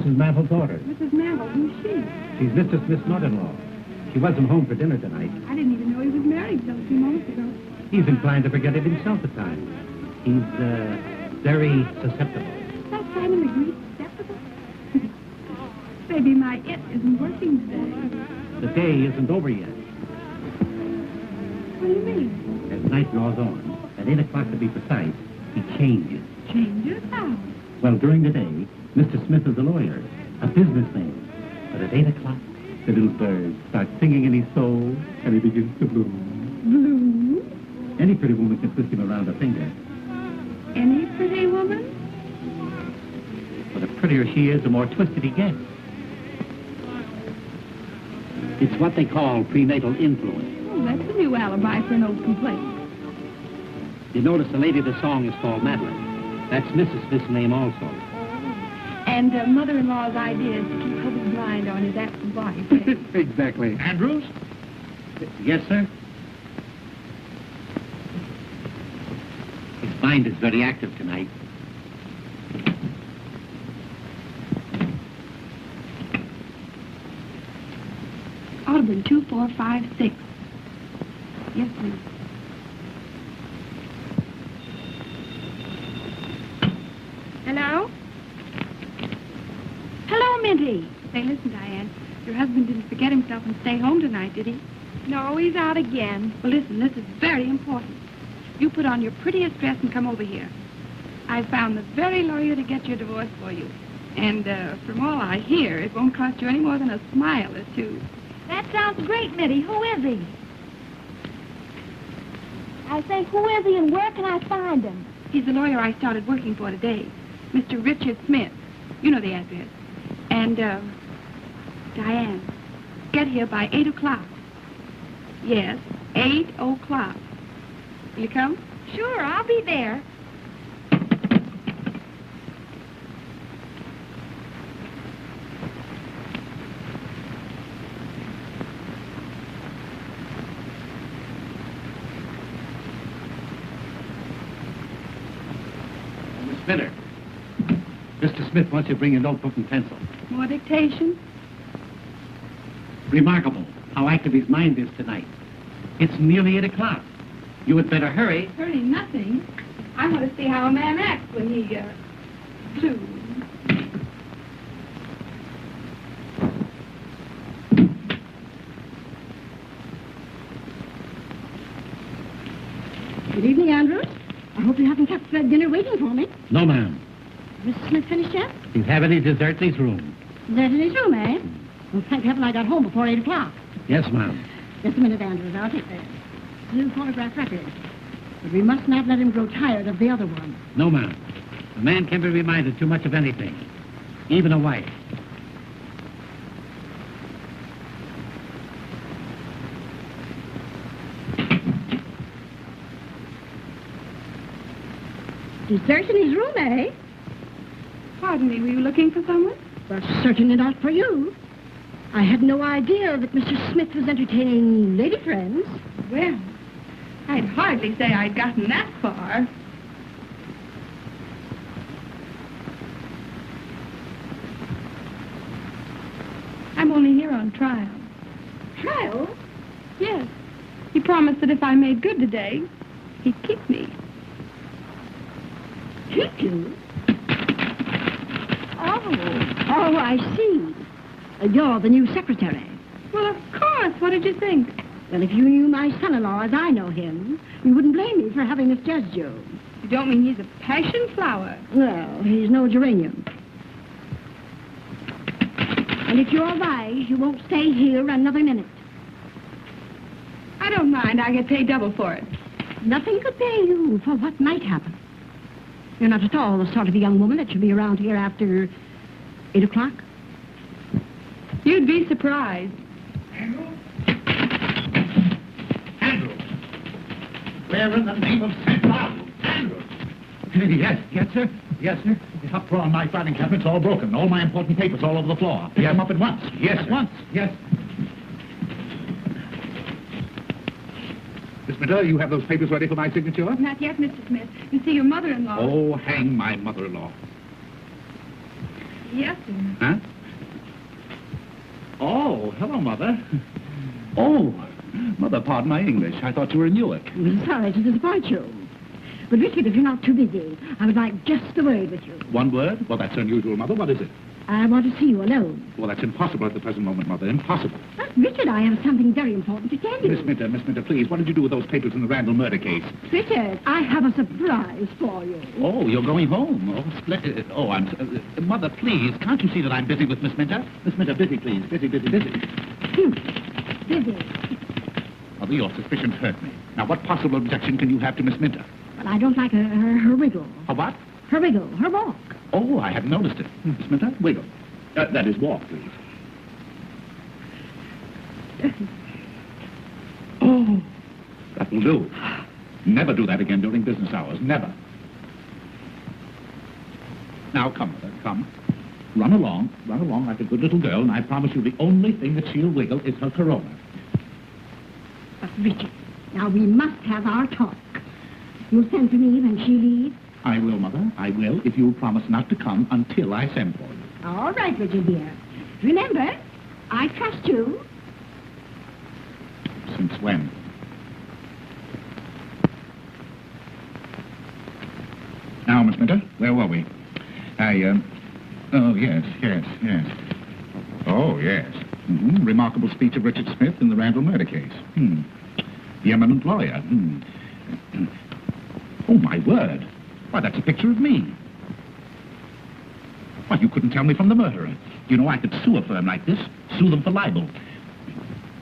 Mrs. Mantle's daughter. Mrs. Mantle, who's she? She's Mr. Smith's mother-in-law. She wasn't home for dinner tonight. I didn't even know he was married till a few moments ago. He's inclined to forget it himself at times. He's, very susceptible. That Simon agreed susceptible? Maybe my it isn't working today. The day isn't over yet. What do you mean? As night draws on, at 8 o'clock to be precise, he changes. Changes? How? Well, during the day, Mr. Smith is a lawyer, a businessman. But at 8 o'clock, the little bird starts singing in his soul, and he begins to bloom. Bloom? Any pretty woman can twist him around a finger. Any pretty woman? But the prettier she is, the more twisted he gets. It's what they call prenatal influence. Oh, that's a new alibi for an old complaint. You notice the lady of the song is called Madeline. That's Mrs. Smith's name also. And mother-in-law's idea is to keep Hubby's mind on his absent wife. Eh? Exactly. Andrews? Yes, sir? His mind is very active tonight. Audubon 2456. Yes, please. Hello? Hello, Minty. Say, listen, Diane. Your husband didn't forget himself and stay home tonight, did he? No, he's out again. Well, listen, this is very important. You put on your prettiest dress and come over here. I found the very lawyer to get your divorce for you. And from all I hear, it won't cost you any more than a smile or two. That sounds great, Mitty. Who is he? I say, who is he and where can I find him? He's the lawyer I started working for today, Mr. Richard Smith. You know the address. And, Diane, get here by 8 o'clock. Yes, 8 o'clock. Will you come? Sure, I'll be there. Miss Spinner, Mr. Smith wants you to bring your notebook and pencil. More dictation? Remarkable how active his mind is tonight. It's nearly 8 o'clock. You had better hurry. Hurry nothing. I want to see how a man acts when he, blooms. Good evening, Andrews. I hope you haven't kept dinner waiting for me. No, ma'am. Mr. Smith finished yet? He's having his dessert in his room. There's in his room, eh? Well, thank heaven I got home before 8 o'clock. Yes, ma'am. Just a minute, Andrews. I'll take this. New photograph record. But we must not let him grow tired of the other one. No, ma'am. A man can be reminded too much of anything, even a wife. Dessert in his room, eh? Pardon me, were you looking for someone? Well, certainly not for you. I had no idea that Mr. Smith was entertaining lady friends. Well, I'd hardly say I'd gotten that far. I'm only here on trial. Trial? Yes. He promised that if I made good today, he'd keep me. Keep you? Oh, I see. You're the new secretary. Well, of course. What did you think? Well, if you knew my son-in-law as I know him, you wouldn't blame me for having misjudged you. You don't mean he's a passion flower? Well, he's no geranium. And if you're wise, you won't stay here another minute. I don't mind. I get paid double for it. Nothing could pay you for what might happen. You're not at all the sort of a young woman that should be around here after 8 o'clock. You'd be surprised. Andrew? Andrew! Where in the name of St. Paul? Andrew! Yes, sir. Yes, sir. The top drawer in my filing cabinet's all broken. All my important papers all over the floor. Pick them up at once. Yes, at once. Yes. Miss Derr, you have those papers ready for my signature? Not yet, Mr. Smith. You see, your mother-in-law... Oh, hang my mother-in-law. Yes, sir. Huh? Oh, hello, Mother. Oh, Mother, pardon my English. I thought you were in Newark. I'm sorry to disappoint you. But, Richard, if you're not too busy, I would like just a word with you. One word? Well, that's unusual, Mother. What is it? I want to see you alone. Well, that's impossible at the present moment, Mother. Impossible. But, Richard, I have something very important to tell you. Miss Minter, please, what did you do with those papers in the Randall murder case? Richard, I have a surprise for you. Oh, you're going home. Oh, splendid. Oh, Mother, please, can't you see that I'm busy with Miss Minter? Miss Minter, busy, please. Busy. Busy. Mother, your suspicions hurt me. Now, what possible objection can you have to Miss Minter? But I don't like her wiggle. Her what? Her wiggle, her walk. Oh, I hadn't noticed it. Miss Minter, wiggle. That is, walk, please. Oh, that will do. Never do that again during business hours. Never. Now, come, Mother, come. Run along like a good little girl, and I promise you the only thing that she'll wiggle is her corona. But, Richard, now we must have our talk. You'll send for me when she leaves? I will, Mother. I will, if you'll promise not to come until I send for you. All right, Richard, dear. Remember, I trust you. Since when? Now, Miss Minter, where were we? Oh, yes. Oh, yes. Remarkable speech of Richard Smith in the Randall murder case. The eminent lawyer. Oh, my word. Why, that's a picture of me. Why, you couldn't tell me from the murderer. You know, I could sue a firm like this, sue them for libel.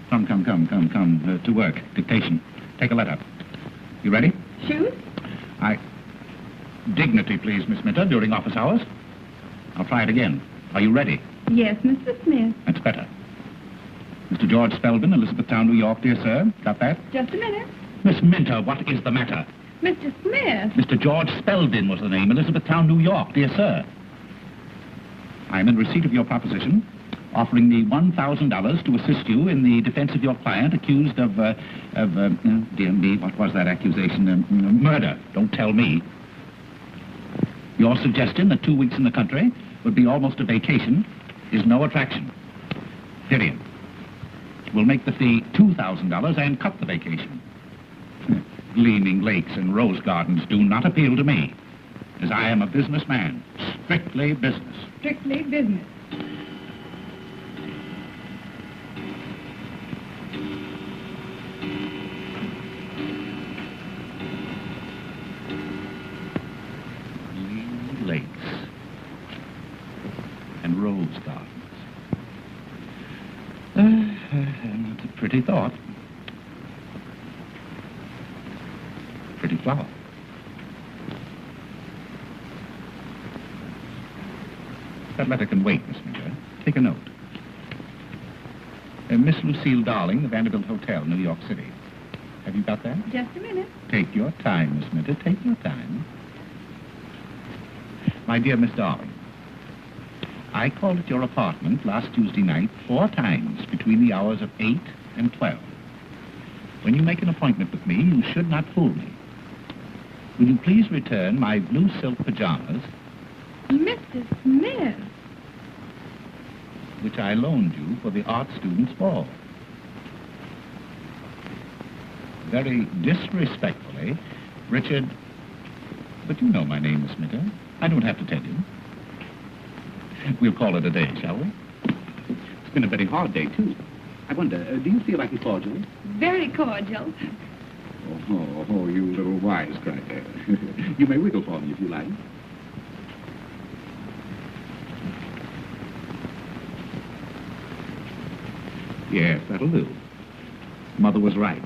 Come, to work. Dictation. Take a letter. You ready? Schütt? Dignity, please, Miss Minter, during office hours. I'll try it again. Are you ready? Yes, Mr. Smith. That's better. Mr. George Spelvin, Elizabethtown, New York, dear sir. Got that? Just a minute. Miss Minter, what is the matter? Mr. Smith. Mr. George Spelvin was the name, Elizabethtown, New York, dear sir. I am in receipt of your proposition, offering me $1,000 to assist you in the defense of your client accused of dear me, what was that accusation? Murder. Don't tell me. Your suggestion that 2 weeks in the country would be almost a vacation is no attraction. Period. We'll make the fee $2,000 and cut the vacation. Gleaming lakes and rose gardens do not appeal to me, as I am a businessman. Strictly business. Strictly business. Gleaming lakes and rose gardens. It's a pretty thought. Pretty flower. That letter can wait, Miss Minter. Take a note. Miss Lucille Darling, the Vanderbilt Hotel, New York City. Have you got that? Just a minute. Take your time, Miss Minter. Take your time. My dear Miss Darling, I called at your apartment last Tuesday night 4 times between the hours of 8 and 12. When you make an appointment with me, you should not fool me. Will you please return my blue silk pajamas, Mr. Smith. which I loaned you for the art students' ball? Very disrespectfully, Richard... But you know my name, Miss Minter. I don't have to tell you. We'll call it a day, shall we? It's been a very hard day, too. I wonder, do you feel like a cordial? Very cordial. Oh, you little wisecracker. You may wiggle for me if you like. Yes, that'll do. Mother was right.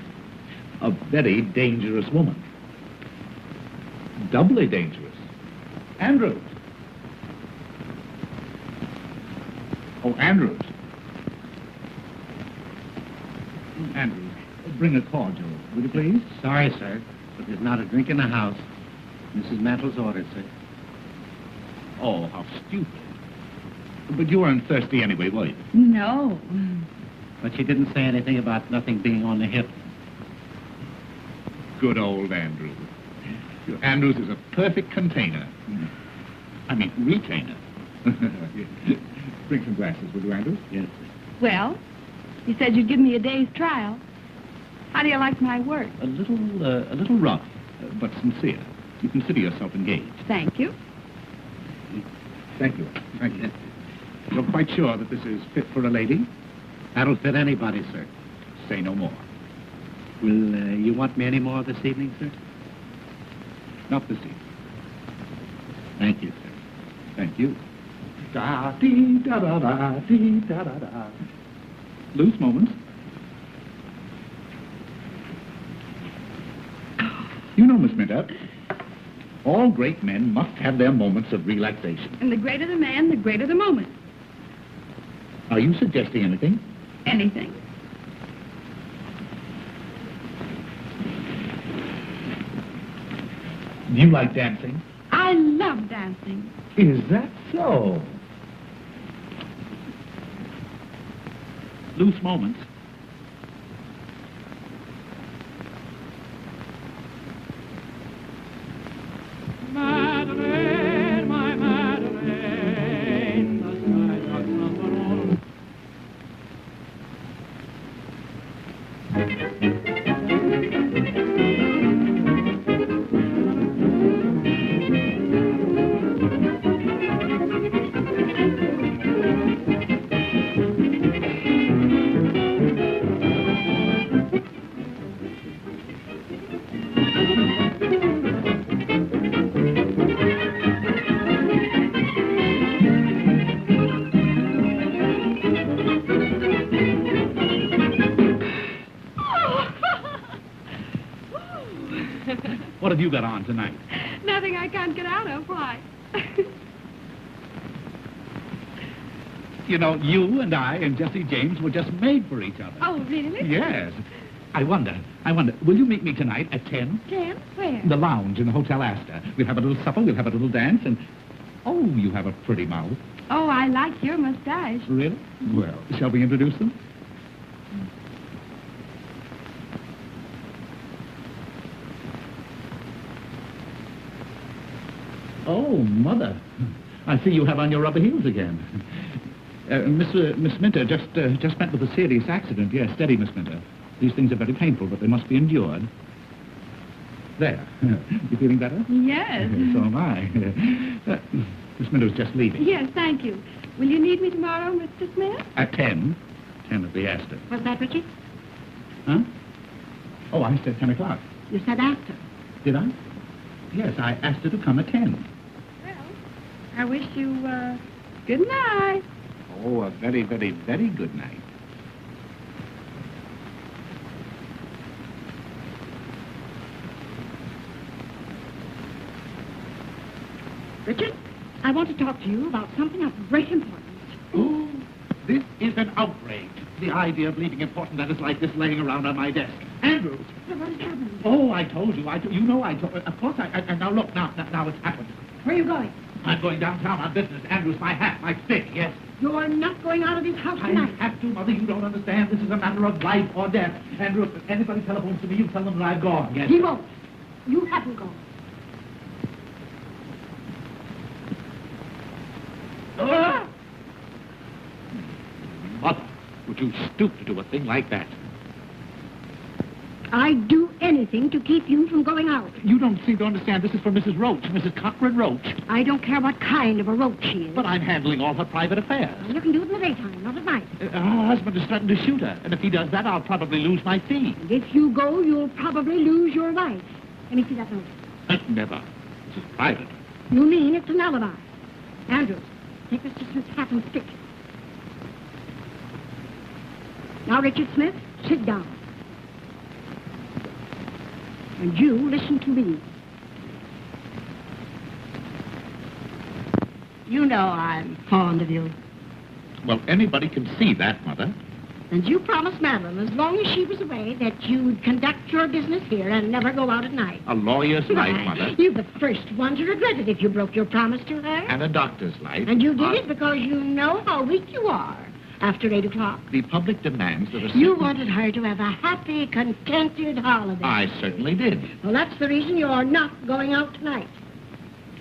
A very dangerous woman. Doubly dangerous. Andrews. Oh, Andrews. Andrews, bring a cordial, will you please? Sorry, sir, but there's not a drink in the house. Mrs. Mantle's ordered, sir. Oh, how stupid. But you weren't thirsty anyway, were you? No. But she didn't say anything about nothing being on the hip. Good old Andrews. Andrews is a perfect container. I mean, retainer. Bring some glasses, will you, Andrews? Yes, sir. Well, you said you'd give me a day's trial. How do you like my work? A little rough, but sincere. You consider yourself engaged. Thank you. Thank you. Thank you. You're quite sure that this is fit for a lady? That'll fit anybody, sir. Say no more. Will you want me any more this evening, sir? Not this evening. Thank you, sir. Thank you. Da-dee-da-da-da-dee-da-da-da. Loose moments. You know, Miss Minter, all great men must have their moments of relaxation. And the greater the man, the greater the moment. Are you suggesting anything? Anything. Do you like dancing? I love dancing. Is that so? Loose moments. Madeline, my Madeline, the sky does number all. What have you got on tonight? Nothing I can't get out of. Why? You know, you and I and Jesse James were just made for each other. Oh, really? Yes. I wonder, will you meet me tonight at 10? 10? Where? The lounge in the Hotel Astor. We'll have a little supper, we'll have a little dance, and... Oh, you have a pretty mouth. Oh, I like your mustache. Really? Well, shall we introduce them? Oh, Mother. I see you have on your rubber heels again. Miss Minter just met with a serious accident. Yes, steady, Miss Minter. These things are very painful, but they must be endured. There. You feeling better? Yes. So am I. Miss Minter's just leaving. Yes, thank you. Will you need me tomorrow, Mr. Smith? At 10. 10 at the Astor. What's that, Richard? Huh? Oh, I said 10 o'clock. You said after. Did I? Yes, I asked her to come at 10. Well, I wish you, good night. Oh, a very, very, very good night. Richard, I want to talk to you about something of great importance. Oh, this is an outrage. The idea of leaving important letters like this laying around on my desk. Andrews! What has happened? Oh, I told you. You know I told... Of course I... Now, look, now it's happened. Where are you going? I'm going downtown on business. Andrews, my hat, my stick, yes. You're not going out of this house I tonight. have to, Mother. You don't understand. This is a matter of life or death. Andrews, if anybody telephones to me, you tell them that I've gone, yes. He won't. You haven't gone. Ah! Mother, would you stoop to do a thing like that? I'd do anything to keep you from going out. You don't seem to understand. This is for Mrs. Roach, Mrs. Cochran Roach. I don't care what kind of a roach she is. But I'm handling all her private affairs. You can do it in the daytime, not at night. Her husband has threatened to shoot her, and if he does that, I'll probably lose my fee. And if you go, you'll probably lose your wife. Let me see that note. Never. This is private. You mean it's an alibi? Andrews, take Mr. Smith's hat and stick. Now, Richard Smith, sit down. And you listen to me. You know I'm fond of you. Well, anybody can see that, Mother. And you promised Madeline, as long as she was away, that you'd conduct your business here and never go out at night. A lawyer's life, Mother. You're the first one to regret it if you broke your promise to her. And a doctor's life. And you did it because you know how weak you are after 8 o'clock. The public demands that a certain... You wanted her to have a happy, contented holiday. I certainly did. Well, that's the reason you're not going out tonight.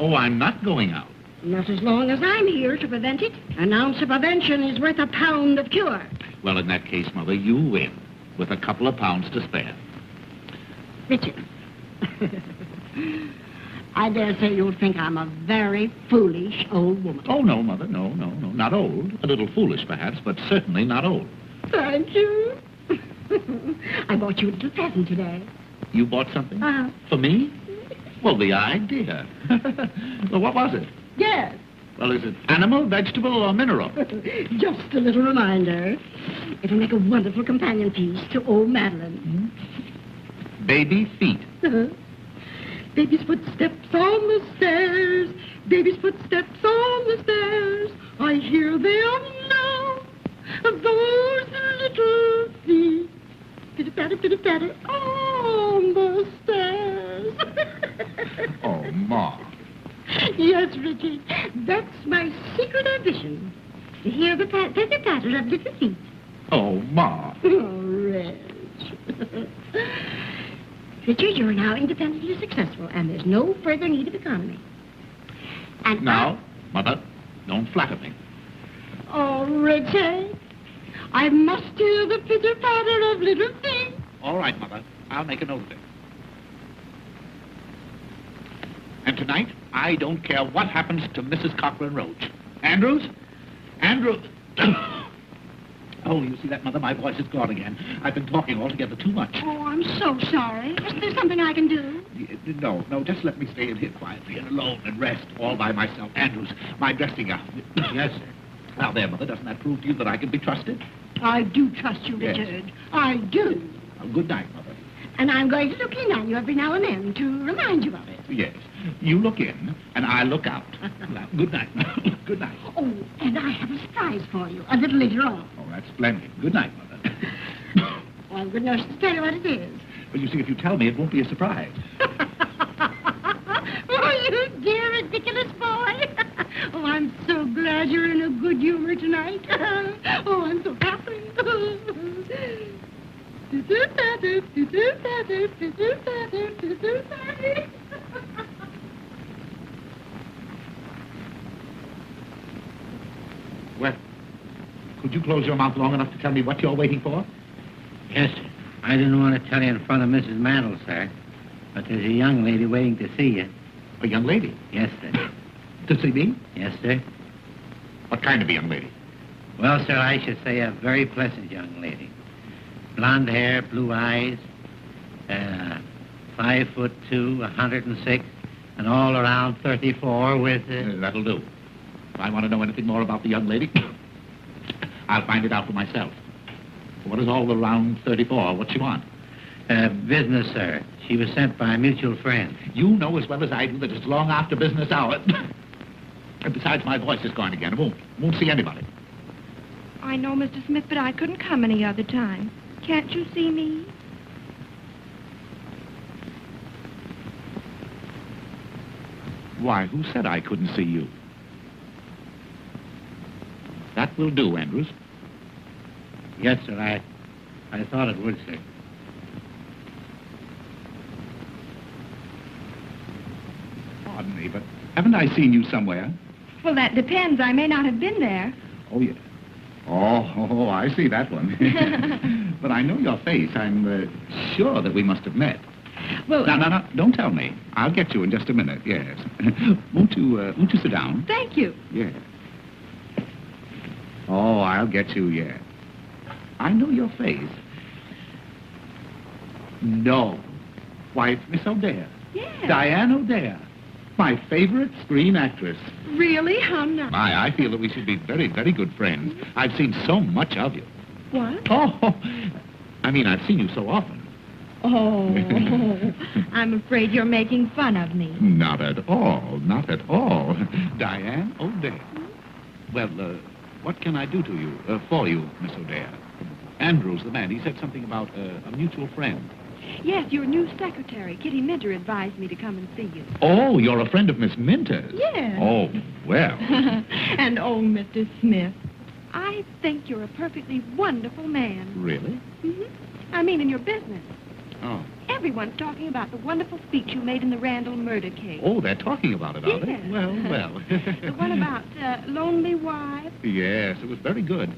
Oh, I'm not going out. Not as long as I'm here to prevent it. An ounce of prevention is worth a pound of cure. Well, in that case, Mother, you win, with a couple of pounds to spare. Richard, I dare say you'll think I'm a very foolish old woman. Oh, no, Mother, no, not old. A little foolish, perhaps, but certainly not old. Thank you. I bought you a little present today. You bought something? Uh-huh. For me? Well, the idea. Well, what was it? Yes. Well, is it animal, vegetable, or mineral? Just a little reminder. It'll make a wonderful companion piece to old Madeline. Baby feet. Baby's footsteps on the stairs. Baby's footsteps on the stairs. I hear them now. Those little feet. Pitter-patter on the stairs. Oh, Ma. Yes, Richard. That's my secret ambition. To hear the patter of little feet. Oh, Ma. Oh, Reg. Richard, you're now independently successful, and there's no further need of economy. And Now, Mother, don't flatter me. Oh, Richard, I must hear the pitter-patter of little feet. All right, Mother. I'll make a note of it. And tonight, I don't care what happens to Mrs. Cochran Roach. Andrews? Andrews! Oh, you see that, Mother? My voice is gone again. I've been talking altogether too much. Oh, I'm so sorry. Is there something I can do? No, just let me stay in here quietly and alone and rest all by myself. Andrews, my dressing gown. Yes, sir. Now there, Mother, doesn't that prove to you that I can be trusted? I do trust you, Yes. Richard. I do. Well, good night, Mother. And I'm going to look in on you every now and then to remind you of it. Yes. You look in, and I look out. Now, good night. Good night. Oh, and I have a surprise for you a little later on. Oh, that's splendid. Good night, Mother. Well, I'm good enough to tell you what it is. Well, you see, if you tell me, it won't be a surprise. Oh, you dear, ridiculous boy. Oh, I'm so glad you're in a good humor tonight. Oh, I'm so happy. Well, could you close your mouth long enough to tell me what you're waiting for? Yes, sir. I didn't want to tell you in front of Mrs. Mandel, sir. But there's a young lady waiting to see you. A young lady? Yes, sir. To see me? Yes, sir. What kind of a young lady? Well, sir, I should say a very pleasant young lady. Blonde hair, blue eyes, 5'2", 106, and all around 34 with... That'll do. If I want to know anything more about the young lady, I'll find it out for myself. What is all around 34? What's she want? Business, sir. She was sent by a mutual friend. You know as well as I do that it's long after business hours. And besides, my voice is gone again. I won't see anybody. I know, Mr. Smith, but I couldn't come any other time. Can't you see me? Why, who said I couldn't see you? That will do, Andrews. Yes, sir. I thought it would, sir. Pardon me, but haven't I seen you somewhere? Well, that depends. I may not have been there. Oh, yeah. Oh, I see that one. But I know your face. I'm sure that we must have met. Well, No, don't tell me. I'll get you in just a minute, yes. Won't you sit down? thank you. Yes. Oh, I'll get you, yes. I know your face. No. Why, it's Miss Odia. Yes. Diane Odia. My favorite screen actress. Really? How nice. My, I feel that we should be very, very good friends. I've seen so much of you. What? Oh, I mean, I've seen you so often. Oh, I'm afraid you're making fun of me. Not at all, not at all. Diane Odia. Well, what can I do to you, for you, Miss Odia? Andrews, the man, he said something about a mutual friend. Yes, your new secretary, Kitty Minter, advised me to come and see you. Oh, you're a friend of Miss Minter's? Yes. Oh, well. And Mr. Smith, I think you're a perfectly wonderful man. Really? I mean, in your business. Oh. Everyone's talking about the wonderful speech you made in the Randall murder case. Oh, they're talking about it, are they? Yes. Well, well. The one about lonely wives. Yes, it was very good.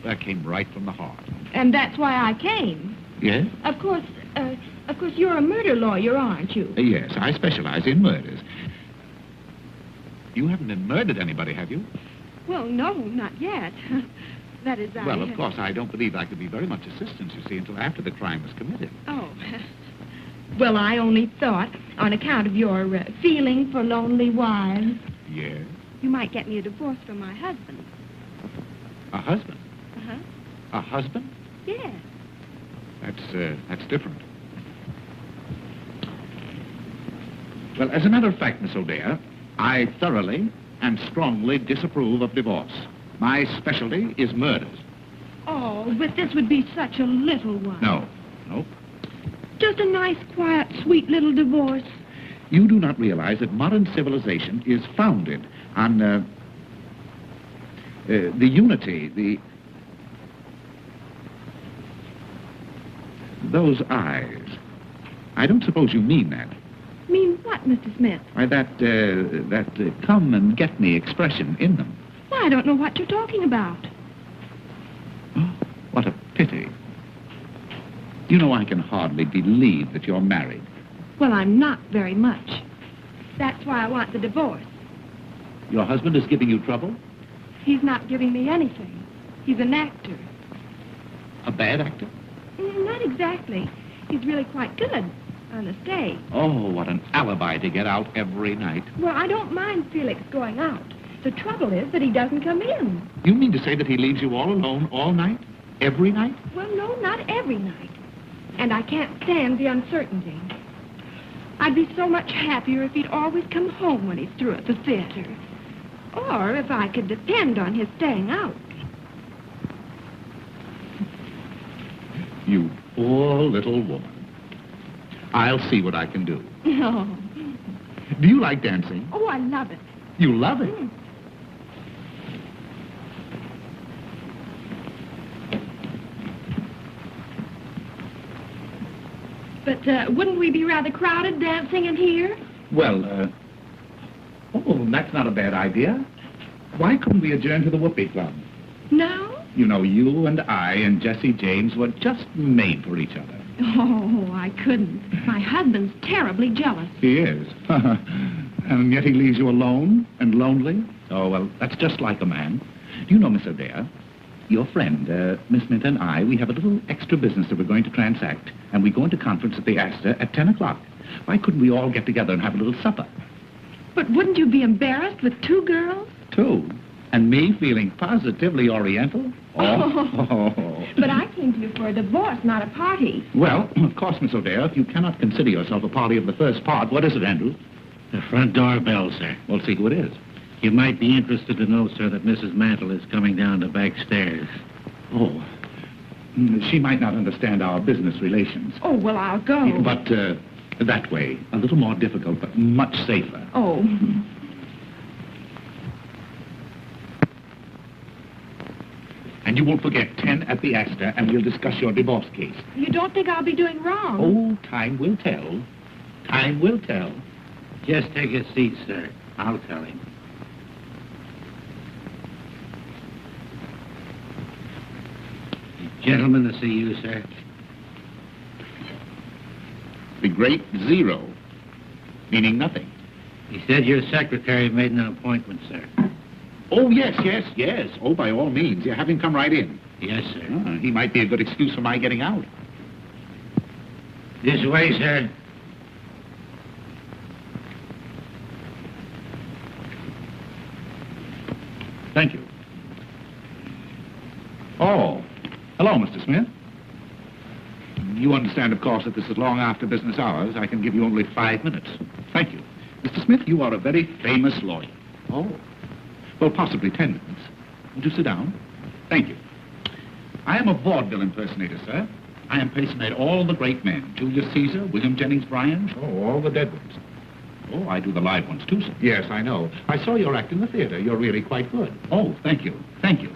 That came right from the heart. And that's why I came. Yes? Of course, you're a murder lawyer, aren't you? Yes, I specialize in murders. You haven't murdered anybody, have you? Well, no, not yet. That is, Well, of course, I don't believe I could be very much assistance, you see, until after the crime was committed. Oh. Well, I only thought, on account of your feeling for lonely wives. Yes? You might get me a divorce from my husband. A husband? Uh-huh. A husband? Yes. That's different. Well, as a matter of fact, Miss Odia, I thoroughly and strongly disapprove of divorce. My specialty is murders. Oh, but this would be such a little one. No. Just a nice, quiet, sweet little divorce. You do not realize that modern civilization is founded on the unity, those eyes. I don't suppose you mean that. Mean what, Mr. Smith? Why, that come and get me expression in them. Well, I don't know what you're talking about. Oh, what a pity. You know, I can hardly believe that you're married. Well, I'm not very much. That's why I want the divorce. Your husband is giving you trouble? He's not giving me anything. He's an actor. A bad actor? Not exactly. He's really quite good on the stage. Oh, what an alibi to get out every night. Well, I don't mind Felix going out. The trouble is that he doesn't come in. You mean to say that he leaves you all alone all night? Every night? Well, no, not every night. And I can't stand the uncertainty. I'd be so much happier if he'd always come home when he's through at the theater. Or if I could depend on his staying out. You poor little woman. I'll see what I can do. Oh. Do you like dancing? Oh, I love it. You love it? But wouldn't we be rather crowded dancing in here? Well, oh, that's not a bad idea. Why couldn't we adjourn to the Whoopee Club? No? You know, you and I and Jesse James were just made for each other. Oh, I couldn't. My husband's terribly jealous. He is. And yet he leaves you alone and lonely? Oh, well, that's just like a man. Do you know, Miss Derr, your friend, Miss Mint and I, we have a little extra business that we're going to transact, and we go into conference at the Astor at 10 o'clock. Why couldn't we all get together and have a little supper? But wouldn't you be embarrassed with two girls? Two? And me feeling positively oriental? Oh. But I came to you for a divorce, not a party. Well, of course, Miss Odia, if you cannot consider yourself a party of the first part, what is it, Andrew? The front door bell, sir. We'll see who it is. You might be interested to know, sir, that Mrs. Mantle is coming down the back stairs. Oh. She might not understand our business relations. Oh, well, I'll go. But that way, a little more difficult, but much safer. Oh. And you won't forget 10 at the Astor, and we'll discuss your divorce case. You don't think I'll be doing wrong? Oh, time will tell. Time will tell. Just take a seat, sir. I'll tell him. Gentlemen to see you, sir. The great zero, meaning nothing. He said your secretary made an appointment, sir. Oh, yes. Oh, by all means. Yeah, have him come right in. Yes, sir. He might be a good excuse for my getting out. This way, sir. Thank you. Oh, hello, Mr. Smith. You understand, of course, that this is long after business hours. I can give you only 5 minutes. Thank you. Mr. Smith, you are a very famous lawyer. Oh. Well, possibly 10 minutes. Won't you sit down? Thank you. I am a vaudeville impersonator, sir. I impersonate all the great men. Julius Caesar, William Jennings Bryan. Oh, all the dead ones. Oh, I do the live ones, too, sir. Yes, I know. I saw your act in the theater. You're really quite good. Oh, thank you. Thank you.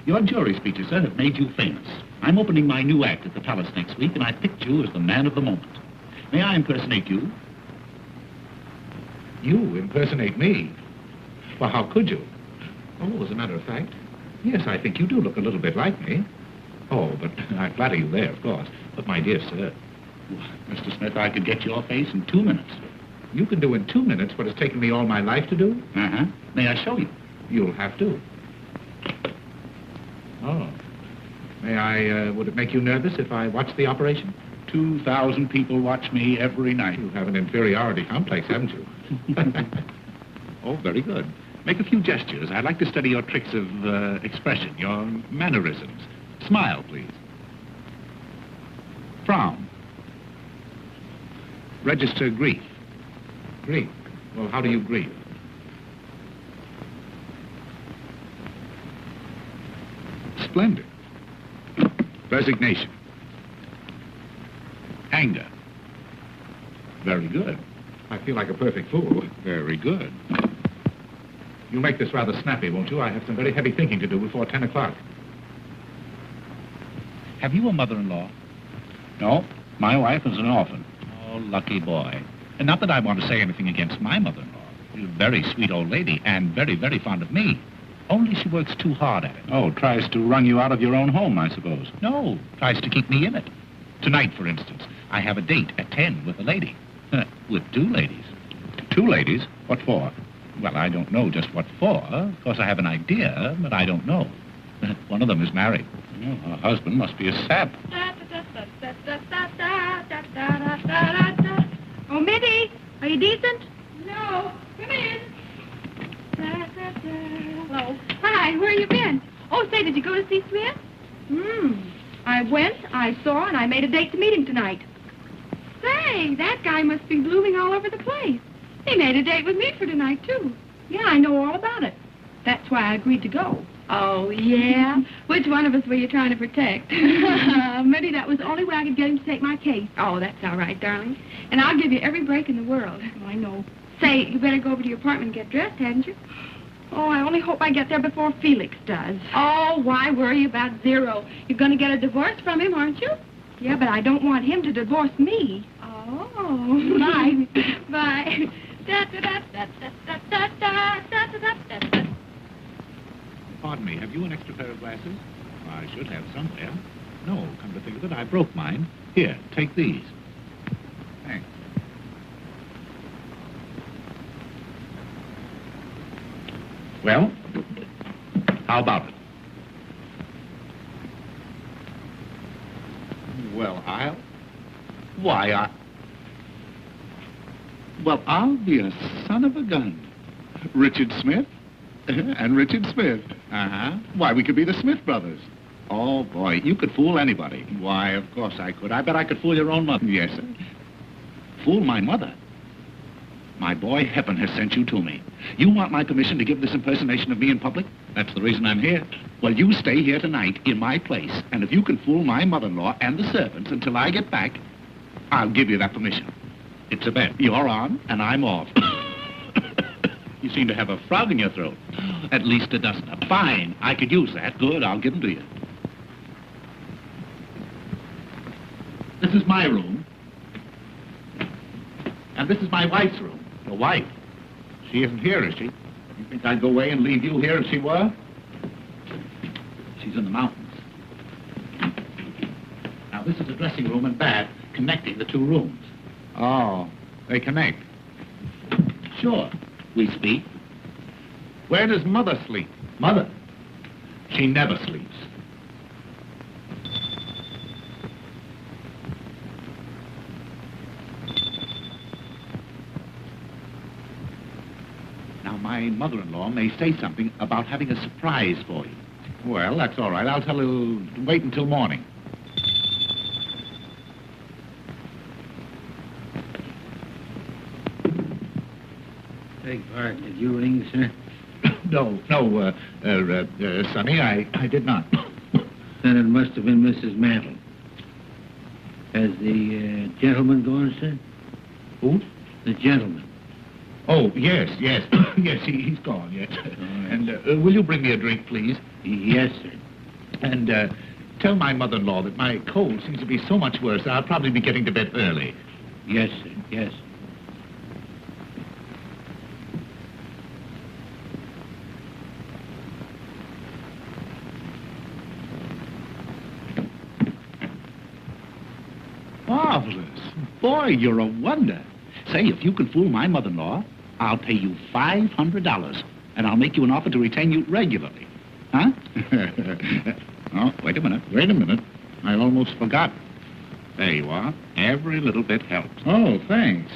Your jury speeches, sir, have made you famous. I'm opening my new act at the Palace next week, and I picked you as the man of the moment. May I impersonate you? You impersonate me? Well, how could you? Oh, as a matter of fact, yes, I think you do look a little bit like me. Oh, but I flatter you there, of course. But, my dear sir... Mr. Smith, I could get your face in 2 minutes. You can do in 2 minutes what has taken me all my life to do? Uh-huh. May I show you? You'll have to. Oh. May I, would it make you nervous if I watched the operation? 2,000 people watch me every night. You have an inferiority complex, haven't you? Oh, very good. Make a few gestures. I'd like to study your tricks of expression, your mannerisms. Smile, please. Frown. Register grief. Grief? Well, how do you grieve? Splendid. Resignation. Anger. Very good. I feel like a perfect fool. Very good. You'll make this rather snappy, won't you? I have some very heavy thinking to do before 10 o'clock. Have you a mother-in-law? No, my wife is an orphan. Oh, lucky boy. And not that I want to say anything against my mother-in-law. She's a very sweet old lady and very, very fond of me. Only she works too hard at it. Oh, tries to wrung you out of your own home, I suppose. No, tries to keep me in it. Tonight, for instance, I have a date at 10 with a lady. With 2 ladies. 2 ladies? What for? Well, I don't know just what for. Of course, I have an idea, but I don't know. One of them is married. Oh, her husband must be a sap. Oh, Mitty, are you decent? No. Come in. Hello. Hi, where you been? Oh, say, did you go to see Smith? I went, I saw, and I made a date to meet him tonight. Say, that guy must be blooming all over the place. He made a date with me for tonight, too. Yeah, I know all about it. That's why I agreed to go. Oh, yeah? Which one of us were you trying to protect? Maybe that was the only way I could get him to take my case. Oh, that's all right, darling. And I'll give you every break in the world. Oh, I know. Say, you better go over to your apartment and get dressed, hadn't you? Oh, I only hope I get there before Felix does. Oh, why worry about Zero? You're going to get a divorce from him, aren't you? Yeah, but I don't want him to divorce me. Oh. Bye. Bye. Pardon me, have you an extra pair of glasses? I should have somewhere. No, come to think of it, I broke mine. Here, take these. Thanks. Well, how about it? Well, I'll be a son of a gun. Richard Smith and Richard Smith. Uh-huh. Why, we could be the Smith brothers. Oh, boy, you could fool anybody. Why, of course I could. I bet I could fool your own mother. Yes, sir. Fool my mother? My boy, heaven has sent you to me. You want my permission to give this impersonation of me in public? That's the reason I'm here. Well, you stay here tonight in my place, and if you can fool my mother-in-law and the servants until I get back, I'll give you that permission. It's a bet. You're on, and I'm off. You seem to have a frog in your throat. At least a dozen. Fine. I could use that. Good. I'll give them to you. This is my room. And this is my wife's room. Your wife? She isn't here, is she? You think I'd go away and leave you here if she were? She's in the mountains. Now, this is a dressing room and bath connecting the 2 rooms. Oh, they connect. Sure. We speak. Where does Mother sleep? Mother? She never sleeps. Now, my mother-in-law may say something about having a surprise for you. Well, that's all right. I'll tell her to wait until morning. Beg pardon, did you ring, sir? No, Sonny, I did not. Then it must have been Mrs. Mantle. Has the gentleman gone, sir? Who? The gentleman. Oh, yes. Yes, he's gone, yes. All right. And will you bring me a drink, please? Yes, sir. And Tell my mother-in-law that my cold seems to be so much worse, I'll probably be getting to bed early. Yes, sir, yes. Marvelous. Boy, you're a wonder. Say, if you can fool my mother-in-law, I'll pay you $500, and I'll make you an offer to retain you regularly. Huh? Oh, wait a minute. I almost forgot. There you are. Every little bit helps. Oh, thanks.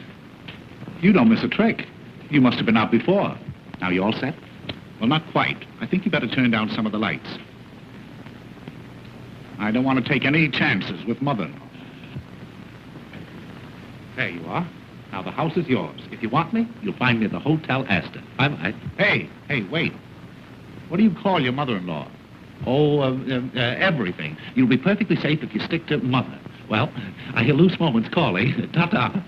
You don't miss a trick. You must have been out before. Now, you all set? Well, not quite. I think you better turn down some of the lights. I don't want to take any chances with mother-in-law. There you are. Now, the house is yours. If you want me, you'll find me at the Hotel Astor. Bye-bye. Hey, wait. What do you call your mother-in-law? Oh, everything. You'll be perfectly safe if you stick to mother. Well, I hear loose moments calling. Ta-ta.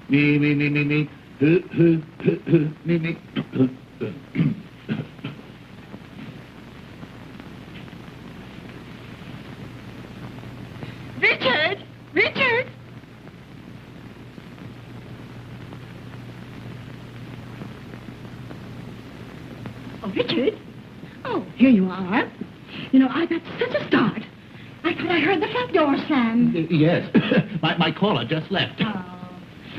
Me. Me. Richard! Oh, Richard? Oh, here you are. You know, I got such a start. I thought I heard the front door slam. Yes. my caller just left. Oh.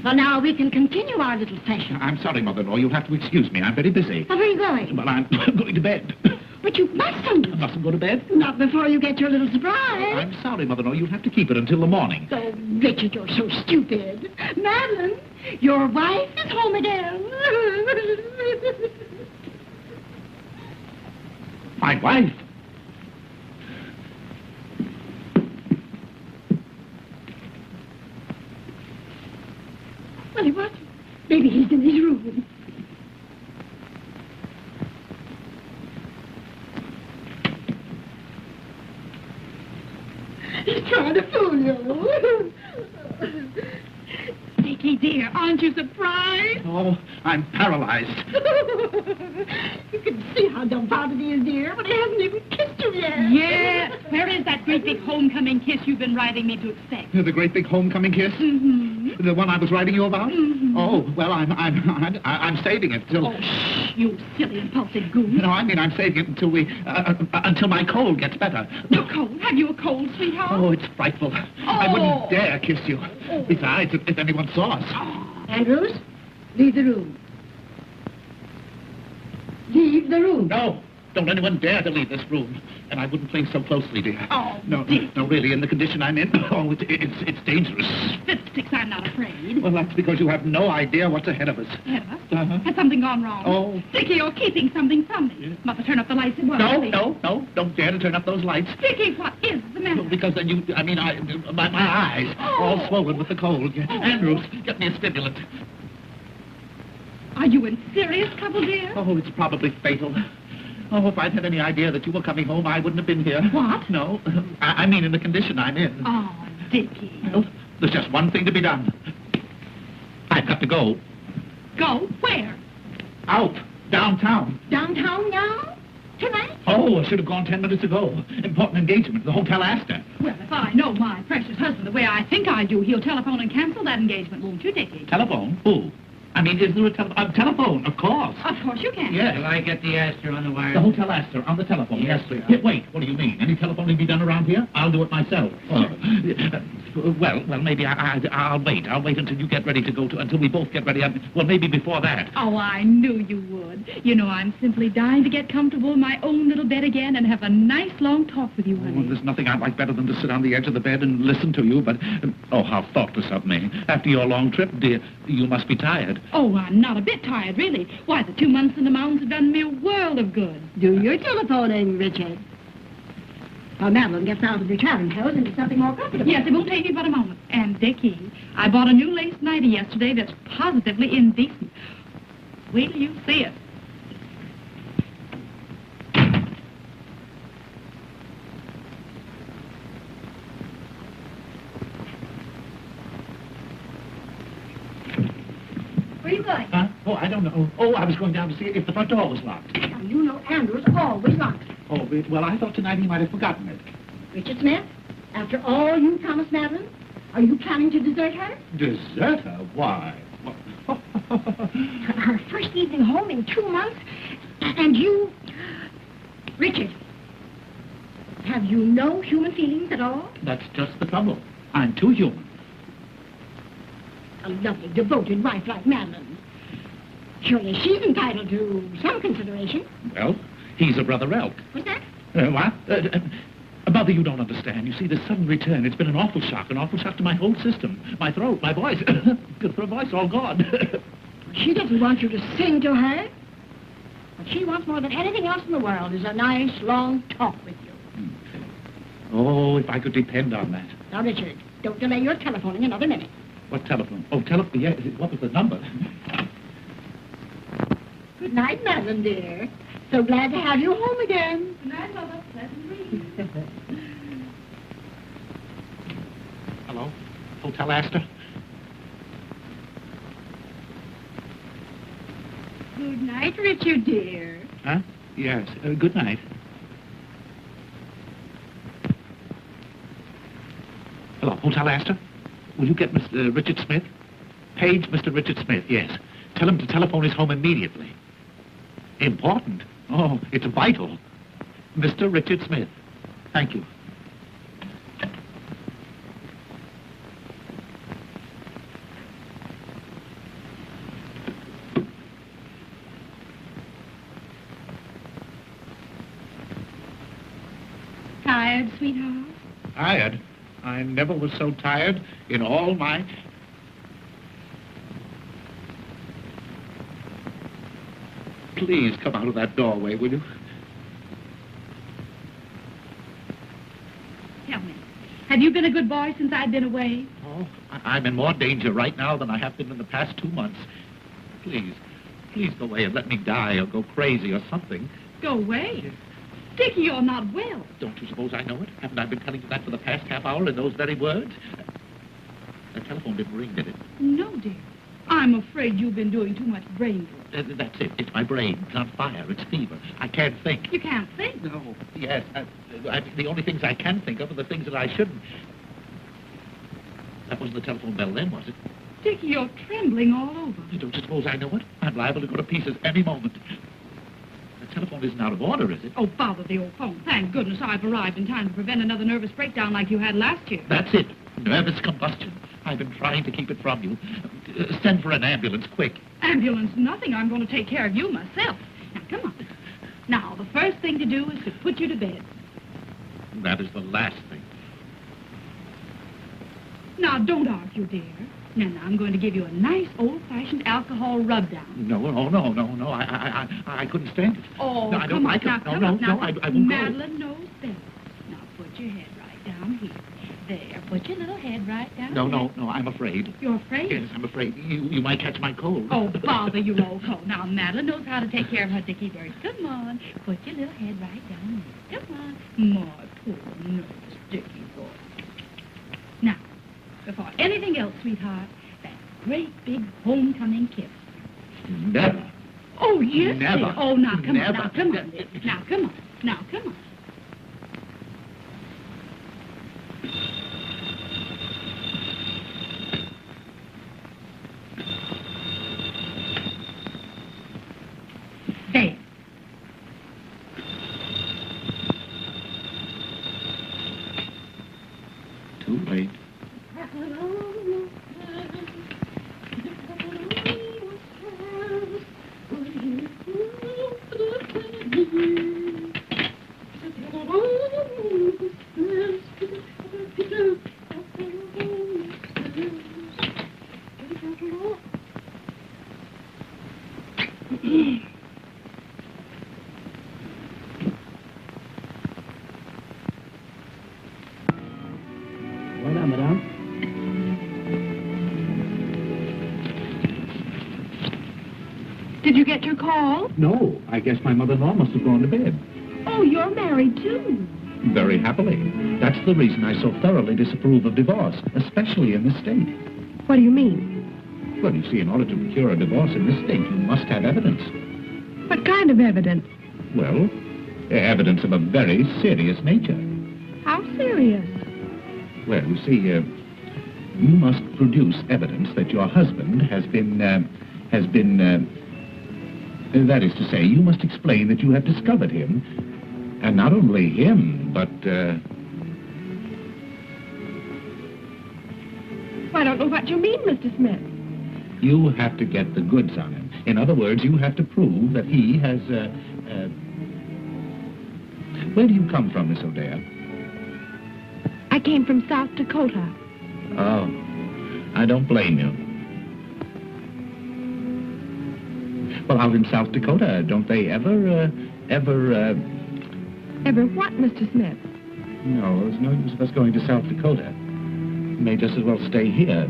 Well, now we can continue our little session. I'm sorry, mother-in-law. You'll have to excuse me. I'm very busy. Where are you going? Well, I'm going to bed. But you mustn't. Mustn't go to bed? Not before you get your little surprise. I'm sorry, mother-in-law. You'll have to keep it until the morning. Oh, Richard, you're so stupid. Madeline, your wife is home again. My wife? Well, what? Maybe he's in his room. He's trying to fool you. Dickie, dear, aren't you surprised? Oh, I'm paralyzed. You can see how dumbfounded he is, dear, but he hasn't even kissed you yet. Yes. Where is that great big homecoming kiss you've been writing me to expect? The great big homecoming kiss? Mm-hmm. The one I was writing you about? Mm-hmm. Oh, well, I'm saving it till... Oh, shh, you silly impulsive goon. No, I mean I'm saving it until until my cold gets better. Your cold? Have you a cold, sweetheart? Oh, it's frightful. I wouldn't dare kiss you. Besides, if anyone saw us. Andrews, leave the room. Leave the room. No, don't anyone dare to leave this room. And I wouldn't cling so closely, dear. Oh, no, Dick. no, really, in the condition I'm in, oh, it's dangerous. Fiddlesticks, I'm not afraid. Well, that's because you have no idea what's ahead of us. Ahead of us? Uh-huh. Has something gone wrong? Oh. Dickie, you're keeping something from me. Yeah. Must have turned up the lights at once. No, don't dare to turn up those lights. Dickie, what is the matter? Because then my eyes, all swollen with the cold. Andrews, get me a stimulant. Are you in serious trouble, dear? Oh, it's probably fatal. Oh, if I'd had any idea that you were coming home, I wouldn't have been here. What? No, I mean in the condition I'm in. Oh, Dickie. Well, there's just one thing to be done. I've got to go. Go? Where? Out. Downtown. Downtown now? Tonight? Oh, I should have gone 10 minutes ago. Important engagement at the Hotel Astor. Well, if I know my precious husband the way I think I do, he'll telephone and cancel that engagement, won't you, Dickie? Telephone? Who? I mean, is there a telephone? Of course. Of course you can. Yes. Will I get the Astor on the wire? The Hotel Astor on the telephone. Yes, please. sir. Wait, what do you mean? Any telephoning be done around here? I'll do it myself. Well, maybe I'll wait. I'll wait until you get ready to go to, until we both get ready. Well, maybe before that. Oh, I knew you would. You know, I'm simply dying to get comfortable in my own little bed again and have a nice long talk with you, honey. Oh, there's nothing I'd like better than to sit on the edge of the bed and listen to you, but... oh, how thoughtless of me. After your long trip, dear, you must be tired. Oh, I'm not a bit tired, really. Why, the 2 months in the mountains have done me a world of good. Do your telephoning, Richard. While Madeline gets out of your traveling clothes into something more comfortable. Yes, it won't take me but a moment. And, Dickie, I bought a new lace nightie yesterday that's positively indecent. Wait till you see it. Where are you going? Huh? Oh, I don't know. Oh, I was going down to see if the front door was locked. Now, you know Andrews always locks it. Oh, well, I thought tonight he might have forgotten it. Richard Smith, after all you promised Madeline, are you planning to desert her? Desert her? Why? Her first evening home in 2 months, and you... Richard, have you no human feelings at all? That's just the trouble. I'm too human. A lovely, devoted wife like Madeline. Surely she's entitled to some consideration. Well, he's a brother elk. What's that? What? Mother, you don't understand. You see, this sudden return, it's been an awful shock to my whole system. My throat, my voice. Good for a voice, all gone. She doesn't want you to sing to her. What she wants more than anything else in the world is a nice, long talk with you. Oh, if I could depend on that. Now, Richard, don't delay your telephoning another minute. What telephone? Oh, telephone. Yeah, what was the number? Good night, Madeline, dear. So glad to have you home again. Good night, Mother. Pleasant dreams. Hello? Hotel Astor? Good night, Richard, dear. Huh? Yes. Good night. Hello, Hotel Astor? Will you get Mr. Richard Smith? Page Mr. Richard Smith, yes. Tell him to telephone his home immediately. Important? Oh, it's vital. Mr. Richard Smith. Thank you. Tired, sweetheart? Tired? I never was so tired in all my... Please come out of that doorway, will you? Tell me, have you been a good boy since I've been away? Oh, I'm in more danger right now than I have been in the past 2 months. Please go away and let me die or go crazy or something. Go away? Yes. Dickie, you're not well. Don't you suppose I know it? Haven't I been telling you that for the past half hour in those very words? The telephone didn't ring, did it? No, dear. I'm afraid you've been doing too much brain work. That's it. It's my brain. It's on fire. It's fever. I can't think. You can't think? No. Yes. The only things I can think of are the things that I shouldn't. That wasn't the telephone bell then, was it? Dickie, you're trembling all over. Don't you suppose I know it? I'm liable to go to pieces any moment. The telephone isn't out of order, is it? Oh, bother the old phone. Thank goodness I've arrived in time to prevent another nervous breakdown like you had last year. That's it. Nervous combustion. I've been trying to keep it from you. Send for an ambulance, quick. Ambulance, nothing. I'm going to take care of you myself. Now, come on. Now, the first thing to do is to put you to bed. That is the last thing. Now, don't argue, dear. Now, I'm going to give you a nice old-fashioned alcohol rub-down. No. I couldn't stand it. Oh, no, I don't like it. Now, No, I won't Madeline knows best. Now, put your head right down here. There, put your little head right down go. there. No, I'm afraid. You're afraid? Yes, I'm afraid. You might catch my cold. Oh, bother you, old coat. Now, Madeline knows how to take care of her Dickie bird. Come on, put your little head right down there. Come on. My poor nervous Dickie boy. Now, before anything else, sweetheart, that great big homecoming kiss. Never. Oh, yes, Never. dear. Oh, now, come Never. on. Now, come on, dear. Now, come on. Now, come on. There. Too late. Did you get your call? No, I guess my mother-in-law must have gone to bed. Oh, you're married, too. Very happily. That's the reason I so thoroughly disapprove of divorce, especially in this state. What do you mean? Well, you see, in order to procure a divorce in this state, you must have evidence. What kind of evidence? Well, evidence of a very serious nature. How serious? Well, you see, you must produce evidence that your husband has been, that is to say, you must explain that you have discovered him, and not only him, but, I don't know what you mean, Mr. Smith. you have to get the goods on him. In other words, you have to prove that he has, where do you come from, Miss Odia? I came from South Dakota. Oh, I don't blame you. Well, out in South Dakota, don't they ever... Ever what, Mr. Smith? No, there's no use of us going to South Dakota. We may just as well stay here.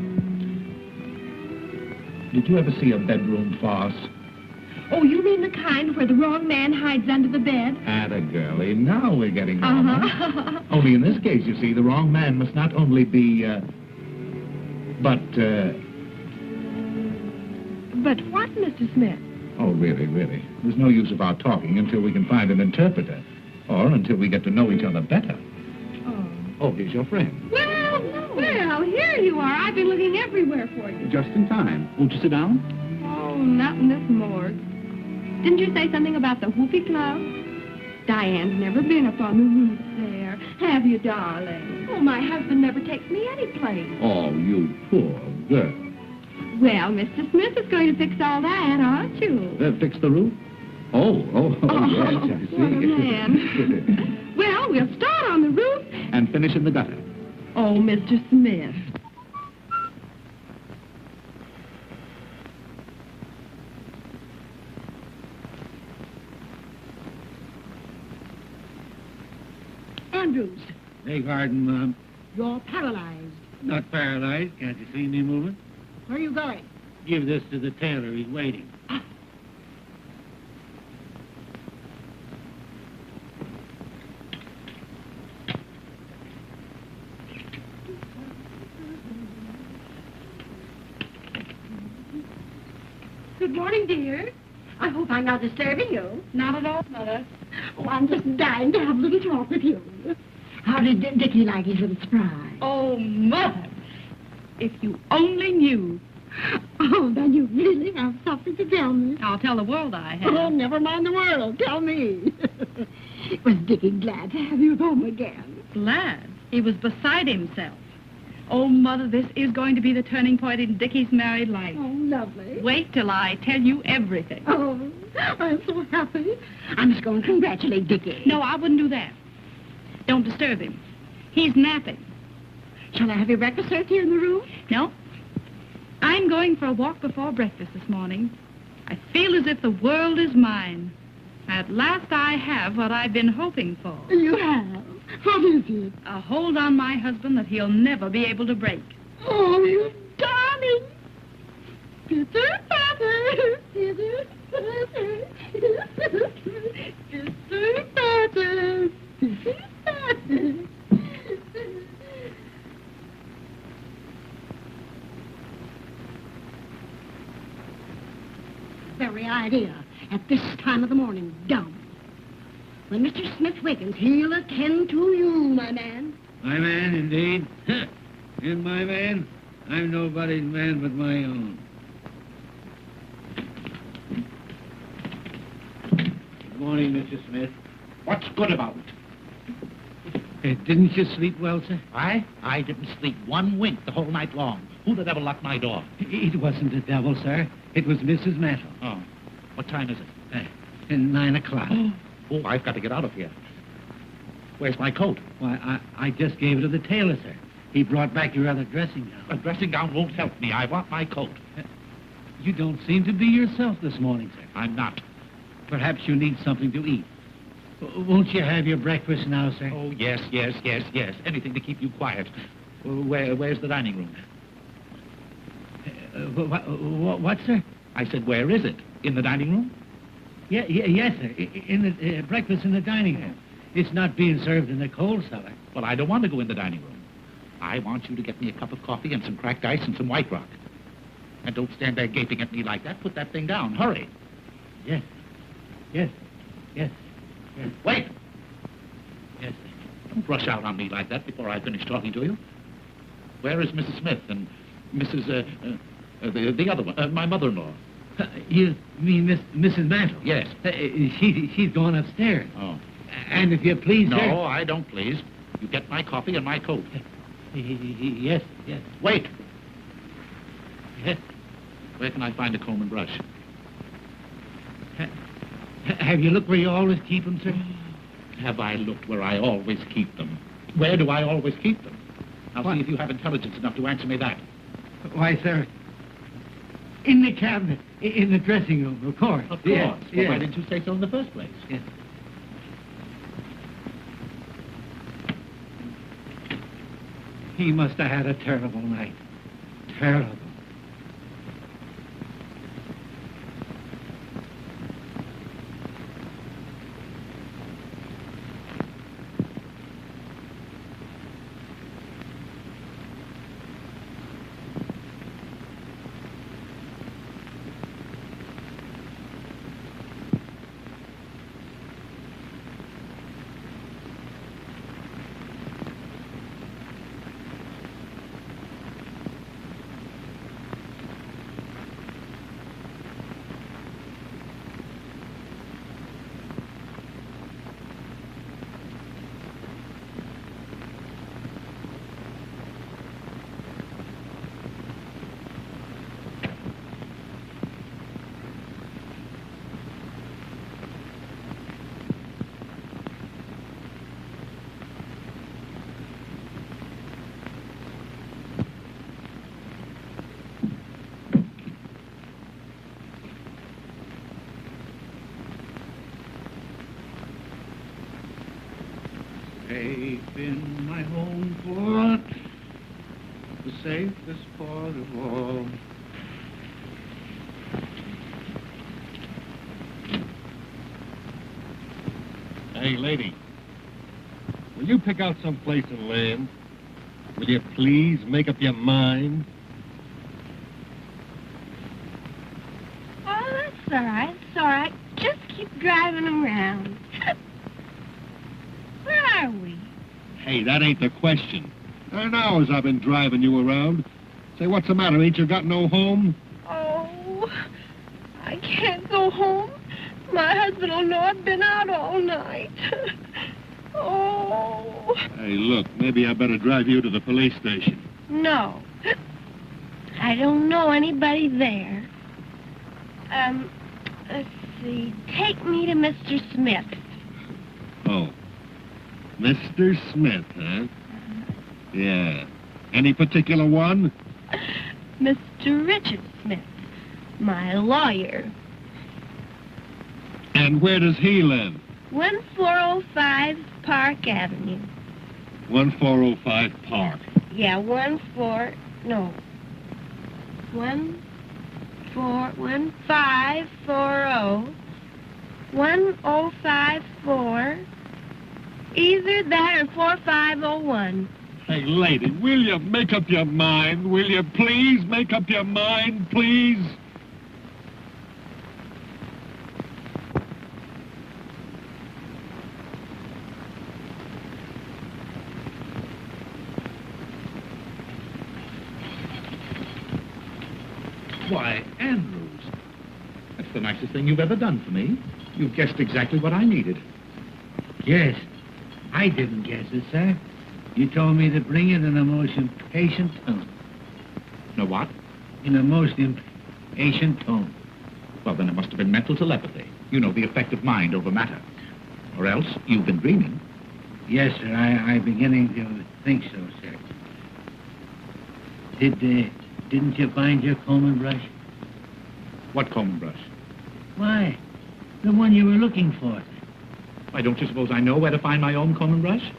Did you ever see a bedroom farce? Oh, you mean the kind where the wrong man hides under the bed? Atta girlie, now we're getting normal. Only in this case, you see, the wrong man must not only be, But what, Mr. Smith? Oh, really, really. There's no use of our talking until we can find an interpreter. Or until we get to know each other better. Oh, here's your friend. Well, here you are. I've been looking everywhere for you. Just in time. Won't you sit down? Oh, not in this morgue. Didn't you say something about the Whoopee Club? Diane's never been up on the roof there. Have you, darling? Oh, my husband never takes me any place. Oh, you poor girl. Well, Mr. Smith is going to fix all that, aren't you? Fix the roof? Oh, yes, I see. What a man. Well, we'll start on the roof. And finish in the gutter. Oh, Mr. Smith. Andrews, Beg pardon, Mom. you're paralyzed. Not paralyzed. Can't you see me moving? Where are you going? Give this to the tailor. He's waiting. Good morning, dear. I hope I'm not disturbing you. Not at all, Mother. Oh, I'm just dying to have a little talk with you. How did Dickie like his little surprise? Oh, Mother. If you only knew. Oh, then you really have something to tell me. I'll tell the world I have. Oh, never mind the world. Tell me. Was Dickie glad to have you home again? Glad. He was beside himself. Oh, Mother, this is going to be the turning point in Dickie's married life. Oh, lovely. Wait till I tell you everything. Oh, I'm so happy. I must go and congratulate Dickie. No, I wouldn't do that. Don't disturb him. He's napping. Shall I have your breakfast served here in the room? No. I'm going for a walk before breakfast this morning. I feel as if the world is mine. At last I have what I've been hoping for. You have? What is it? A hold on my husband that he'll never be able to break. Oh, you darling. Pitter patter. Pitter patter. Pitter patter. Pitter patter. Very idea. At this time of the morning, dumb. When Mr. Smith wakens, he'll attend to you, my man. My man, indeed. And my man? I'm nobody's man but my own. Good morning, Mr. Smith. What's good about it? Didn't you sleep well, sir? I didn't sleep one wink the whole night long. Who the devil locked my door? It wasn't the devil, sir. It was Mrs. Mantle. Oh. What time is it? 9 o'clock. Oh, I've got to get out of here. Where's my coat? Why, I just gave it to the tailor, sir. He brought back your other dressing gown. A dressing gown won't help me. I want my coat. You don't seem to be yourself this morning, sir. I'm not. Perhaps you need something to eat. Won't you have your breakfast now, sir? Oh, yes. Anything to keep you quiet. Where's the dining room? What, sir? I said, where is it? In the dining room? Yes, sir. In the breakfast in the dining room. It's not being served in the coal cellar. Well, I don't want to go in the dining room. I want you to get me a cup of coffee and some cracked ice and some White Rock. And don't stand there gaping at me like that. Put that thing down. Hurry. Yes. Yes. Wait. Yes, sir. Don't rush out on me like that before I finish talking to you. Where is Mrs. Smith and Mrs. The other one, my mother-in-law? You mean Mrs. Mantle? Yes. She's gone upstairs. Oh. And if you please, No, sir... I don't please. You get my coffee and my coat. Yes. Wait. Yes. Where can I find a comb and brush? Have you looked where you always keep them, sir? Have I looked where I always keep them? Where do I always keep them? I'll see if you have intelligence enough to answer me that. Why, sir, in the cabinet, in the dressing room, of course. Of course. Yes, Well, yes. why didn't you say so in the first place? Yes. He must have had a terrible night. Terrible. Safe in my home port, the safest port of all. Hey, lady, will you pick out some place and land? Will you please make up your mind? Oh, that's all right. It's all right. Just keep driving around. Where are we? Hey, that ain't the question. 10 hours I've been driving you around. Say, what's the matter? Ain't you got no home? Oh, I can't go home. My husband will know I've been out all night. Oh. Hey, look, maybe I better drive you to the police station. No. I don't know anybody there. Let's see. Take me to Mr. Smith. Oh. Mr. Smith, huh? Yeah. Any particular one? Mr. Richard Smith, my lawyer. And where does he live? 1405 Park Avenue. 1405 Park. Yeah, 1540. 1054. Either that or 4501. Hey, lady, will you make up your mind? Will you please make up your mind, please? Why, Andrews, that's the nicest thing you've ever done for me. You've guessed exactly what I needed. Yes. I didn't guess it, sir. You told me to bring it in a most impatient tone. No what? In a most impatient tone. Well, then it must have been mental telepathy. You know, the effect of mind over matter. Or else you've been dreaming. Yes, sir. I'm beginning to think so, sir. Didn't you find your comb and brush? What comb and brush? Why, the one you were looking for. Why, don't you suppose I know where to find my own comb and brush?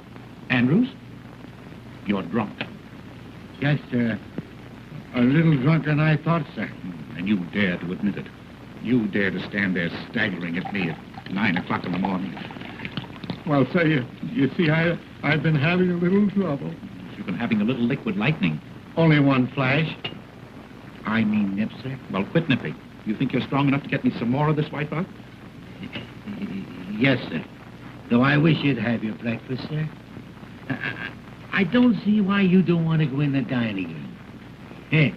Andrews, you're drunk. Yes, sir. A little drunker than I thought, sir. And you dare to admit it. You dare to stand there staggering at me at 9 o'clock in the morning. Well, sir, you see, I've been having a little trouble. You've been having a little liquid lightning. Only one flash. I mean nip, sir. Well, quit nipping. You think you're strong enough to get me some more of this white rock? Yes, sir. Though I wish you'd have your breakfast, sir. I don't see why you don't want to go in the dining room.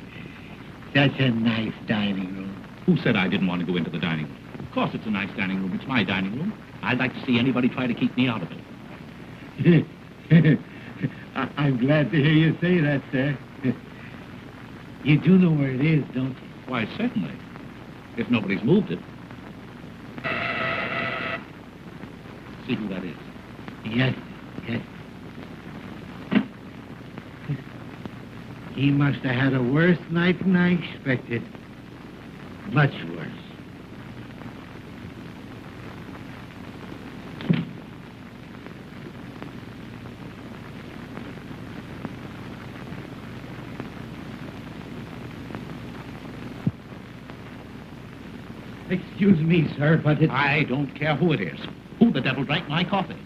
Such a nice dining room. Who said I didn't want to go into the dining room? Of course it's a nice dining room. It's my dining room. I'd like to see anybody try to keep me out of it. I'm glad to hear you say that, sir. You do know where it is, don't you? Why, certainly. If nobody's moved it. See who that is. Yes, yes. He must have had a worse night than I expected. Much worse. Excuse me, sir, but it's... I don't care who it is. Who the devil drank my coffee?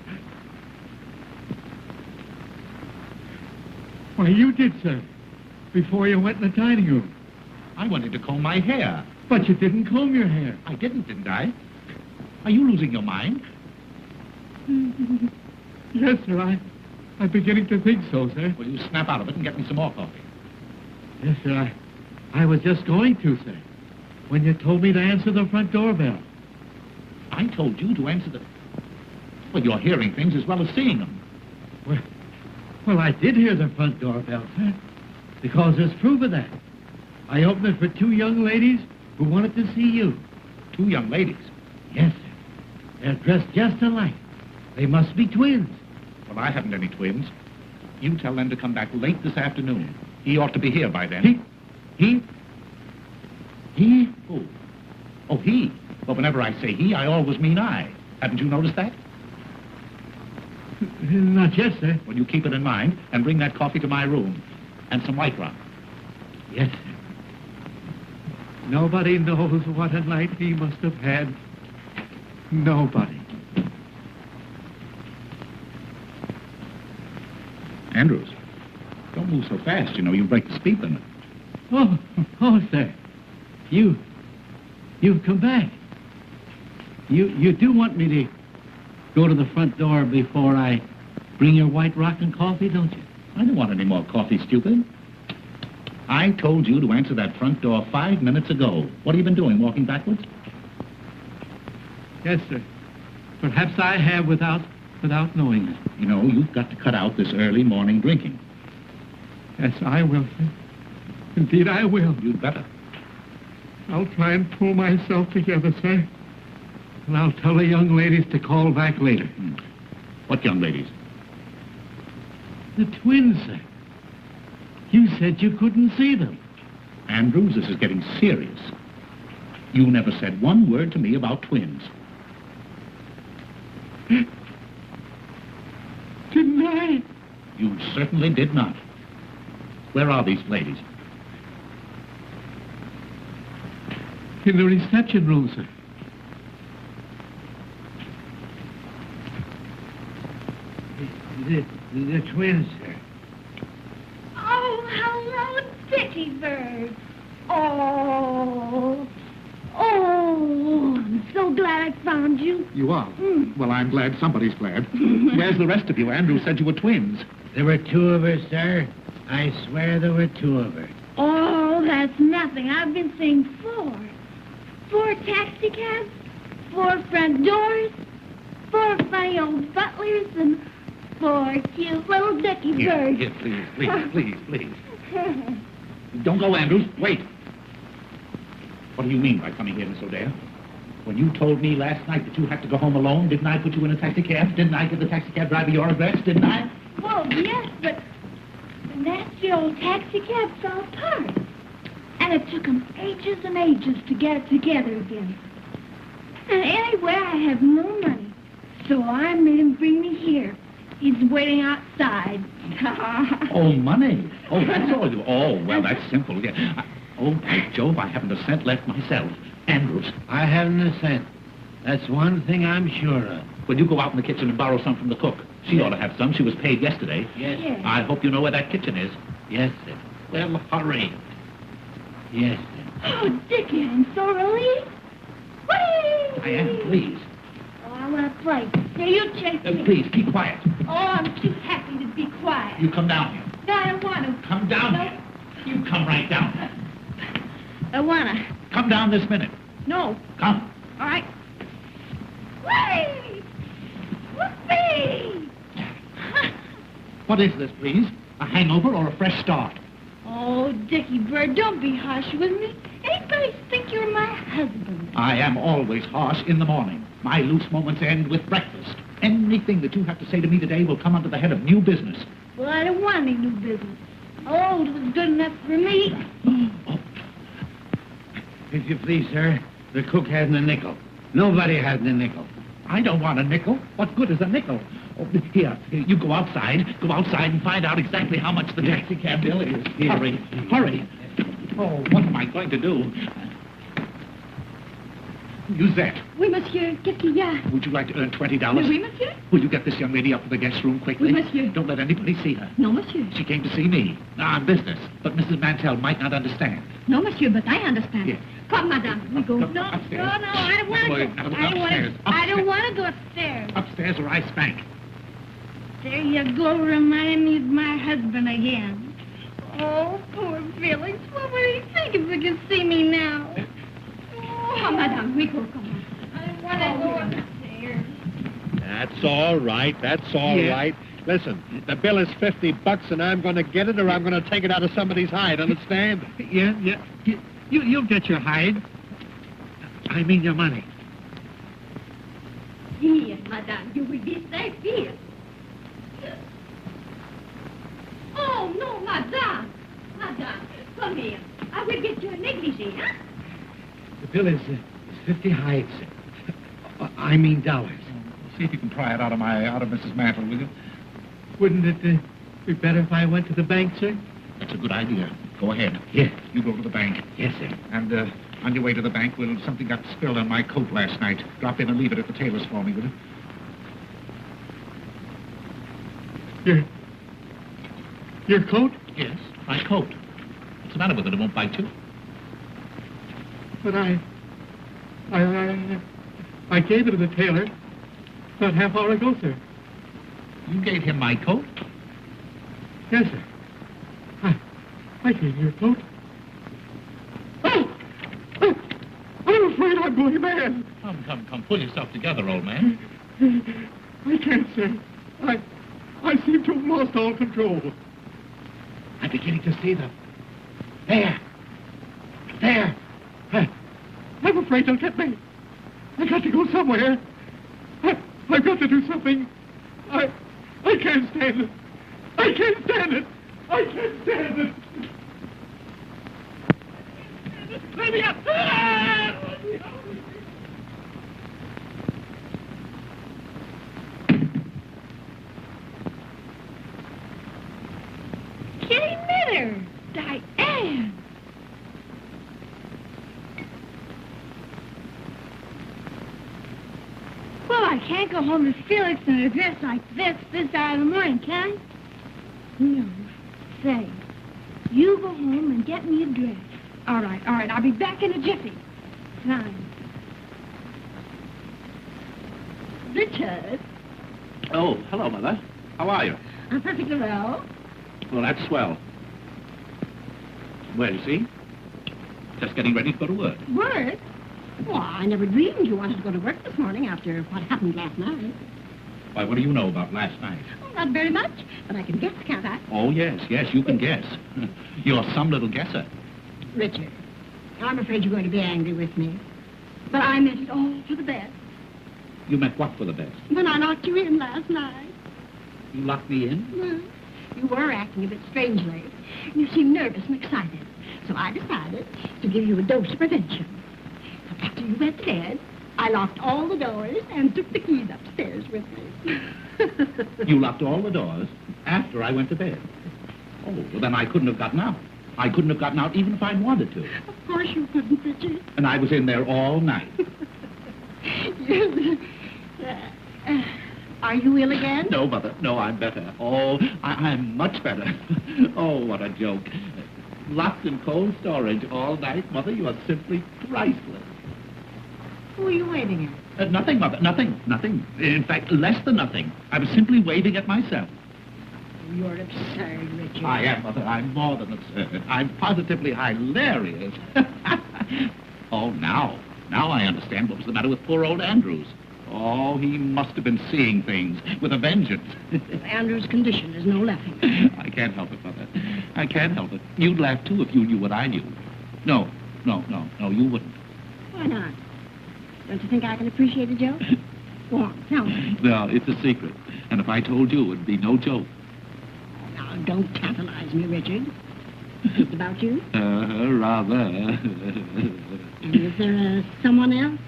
Why, you did, sir. Before you went in the dining room. I wanted to comb my hair. But you didn't comb your hair. I didn't I? Are you losing your mind? Yes, sir, I'm beginning to think so, sir. Will you snap out of it and get me some more coffee? Yes, sir, I was just going to, sir, when you told me to answer the front doorbell. I told you to answer the... Well, you're hearing things as well as seeing them. Well, I did hear the front doorbell, sir, because there's proof of that. I opened it for 2 young ladies who wanted to see you. 2 young ladies? Yes, sir. They're dressed just alike. They must be twins. Well, I haven't any twins. You tell them to come back late this afternoon. He ought to be here by then. He? Who? Oh, he. Well, whenever I say he, I always mean I. Haven't you noticed that? Not yet, sir. Well, you keep it in mind and bring that coffee to my room. And some white rock. Yes, sir. Nobody knows what a night he must have had. Nobody. Andrews, don't move so fast. You know, you'll break the speed limit. Oh, sir. You've come back. You do want me to go to the front door before I bring your white rock and coffee, don't you? I don't want any more coffee, stupid. I told you to answer that front door 5 minutes ago. What have you been doing, walking backwards? Yes, sir. Perhaps I have without knowing it. You know, you've got to cut out this early morning drinking. Yes, I will, sir. Indeed, I will. You'd better. I'll try and pull myself together, sir. And I'll tell the young ladies to call back later. What young ladies? The twins, sir. You said you couldn't see them. Andrews, this is getting serious. You never said one word to me about twins. Didn't I? You certainly did not. Where are these ladies? In the reception room, sir. The twins, sir. Oh, hello, Dickie Bird. Oh, I'm so glad I found you. You are? Well, I'm glad somebody's glad. Where's the rest of you? Andrews said you were twins. There were 2 of her, sir. I swear there were 2 of her. Oh, that's nothing. I've been seeing 4. 4 taxi cabs, 4 front doors, 4 funny old butlers, and 4 cute little Dickie Birds. Here, please. Don't go, Andrews. Wait. What do you mean by coming here, Miss Odia? When you told me last night that you had to go home alone, didn't I put you in a taxi cab? Didn't I give the taxi cab driver your address? Didn't I? Well, yes, but the nasty old taxi cab fell apart. And it took them ages and ages to get it together again. And anyway, I have no money. So I made him bring me here. He's waiting outside. Oh, money. Oh, that's all you... Oh, well, that's simple. Yeah. Oh, by Jove, I haven't a cent left myself. Andrews, I haven't a cent. That's one thing I'm sure of. will you go out in the kitchen and borrow some from the cook? She ought to have some. She was paid yesterday. Yes. Yes. I hope you know where that kitchen is. Yes, sir. Well, hurry. Yes, sir. Oh, Dickie, I'm so relieved. Whee! Diane, please. Oh, I want to play. Here, you chase me. Please, keep quiet. Oh, I'm too happy to be quiet. You come down here. No, I don't want to. Come down No. here. You come right down here. I want to. Come down this minute. No. Come. All right. Whee! Whoopee! What is this, please? A hangover or a fresh start? Oh, Dickie Bird, don't be harsh with me. Anybody think you're my husband? I am always harsh in the morning. My loose moments end with breakfast. Anything that you have to say to me today will come under the head of new business. Well, I don't want any new business. Old was good enough for me. Oh, If you please, sir, the cook hasn't a nickel. Nobody hasn't a nickel. I don't want a nickel. What good is a nickel? Oh, here, you go outside and find out exactly how much the taxi cab bill is. Hurry, hurry. Oh, what am I going to do? Musette, Oui, monsieur. Qu'est-ce qu'il y a? would you like to earn $20? Oui, monsieur. Will you get this young lady up to the guest room quickly? Oui, monsieur. Don't let anybody see her. No, monsieur. She came to see me. On business. But Mrs. Mantell might not understand. No, monsieur, but I understand. Yes. Come, madame. We go. Come No, upstairs. no, I don't want to Boy, go. upstairs. I don't want to go upstairs. Upstairs or I spank. There you go, reminding me of my husband again. Oh, poor Felix. What would he think if he could see me now? Oh, come, madame. We go, come on. I want to go upstairs. That's all right. That's all right. Yeah. Listen, the bill is $50, and I'm going to get it, or I'm going to take it out of somebody's hide. Understand? Yeah. You'll get your hide. I mean your money. Here, madame. You will be safe here. Oh, no, madame. Madame, come here. I will get your negligee, huh? The bill is 50 hides, sir. I mean dollars. See if you can pry it out of Mrs. Mantle, will you? Wouldn't it be better if I went to the bank, sir? That's a good idea. Go ahead. Yeah. You go to the bank. Yes, sir. And on your way to the bank, something got spilled on my coat last night. Drop in and leave it at the tailor's for me, will you? Your coat? Yes, my coat. What's the matter with it? It won't bite you. But I gave it to the tailor about half hour ago, sir. You gave him my coat? Yes, sir. I gave you your coat. Oh! I'm afraid I'm going mad. Come. Pull yourself together, old man. I can't, sir. I seem to have lost all control. I'm beginning to see them. There. I'm afraid they'll get me. I got to go somewhere. I've got to do something. I can't stand it. I can't stand it. Let me up. Kitty Minner! Diane! Well, I can't go home to Felix in a dress like this hour of the morning, can I? No. Say, you go home and get me a dress. All right. I'll be back in a jiffy. Fine. Richard, Oh, hello, Mother. How are you? I'm perfectly well. Well, that's swell. Well, you see? Just getting ready to go to work. Work? Well, I never dreamed you wanted to go to work this morning after what happened last night. Why, what do you know about last night? Oh, not very much, but I can guess, can't I? Oh, yes, you can guess. You're some little guesser. Richard, I'm afraid you're going to be angry with me. But I meant it all for the best. You meant what for the best? When I locked you in last night. You locked me in? Well, you were acting a bit strangely. You seemed nervous and excited. So I decided to give you a dose of prevention. So after you went to bed, I locked all the doors and took the keys upstairs with me. You locked all the doors after I went to bed. Oh, well, then I couldn't have gotten out. I couldn't have gotten out even if I'd wanted to. Of course you couldn't, Richard. And I was in there all night. Are you ill again? No, Mother. No, I'm better. Oh, I'm much better. Oh, what a joke. Locked in cold storage all night, Mother. You are simply priceless. Who are you waving at? Nothing, Mother. Nothing. Nothing. In fact, less than nothing. I was simply waving at myself. You're absurd, Richard. I am, Mother. I'm more than absurd. I'm positively hilarious. Oh, now I understand what was the matter with poor old Andrews. Oh, he must have been seeing things with a vengeance. Andrew's condition is no laughing. I can't help it, Mother. I can't help it. You'd laugh, too, if you knew what I knew. No, you wouldn't. Why not? Don't you think I can appreciate a joke? Go on, tell me. No, it's a secret. And if I told you, it'd be no joke. Now, don't tantalize me, Richard. It's about you? Rather. And is there someone else?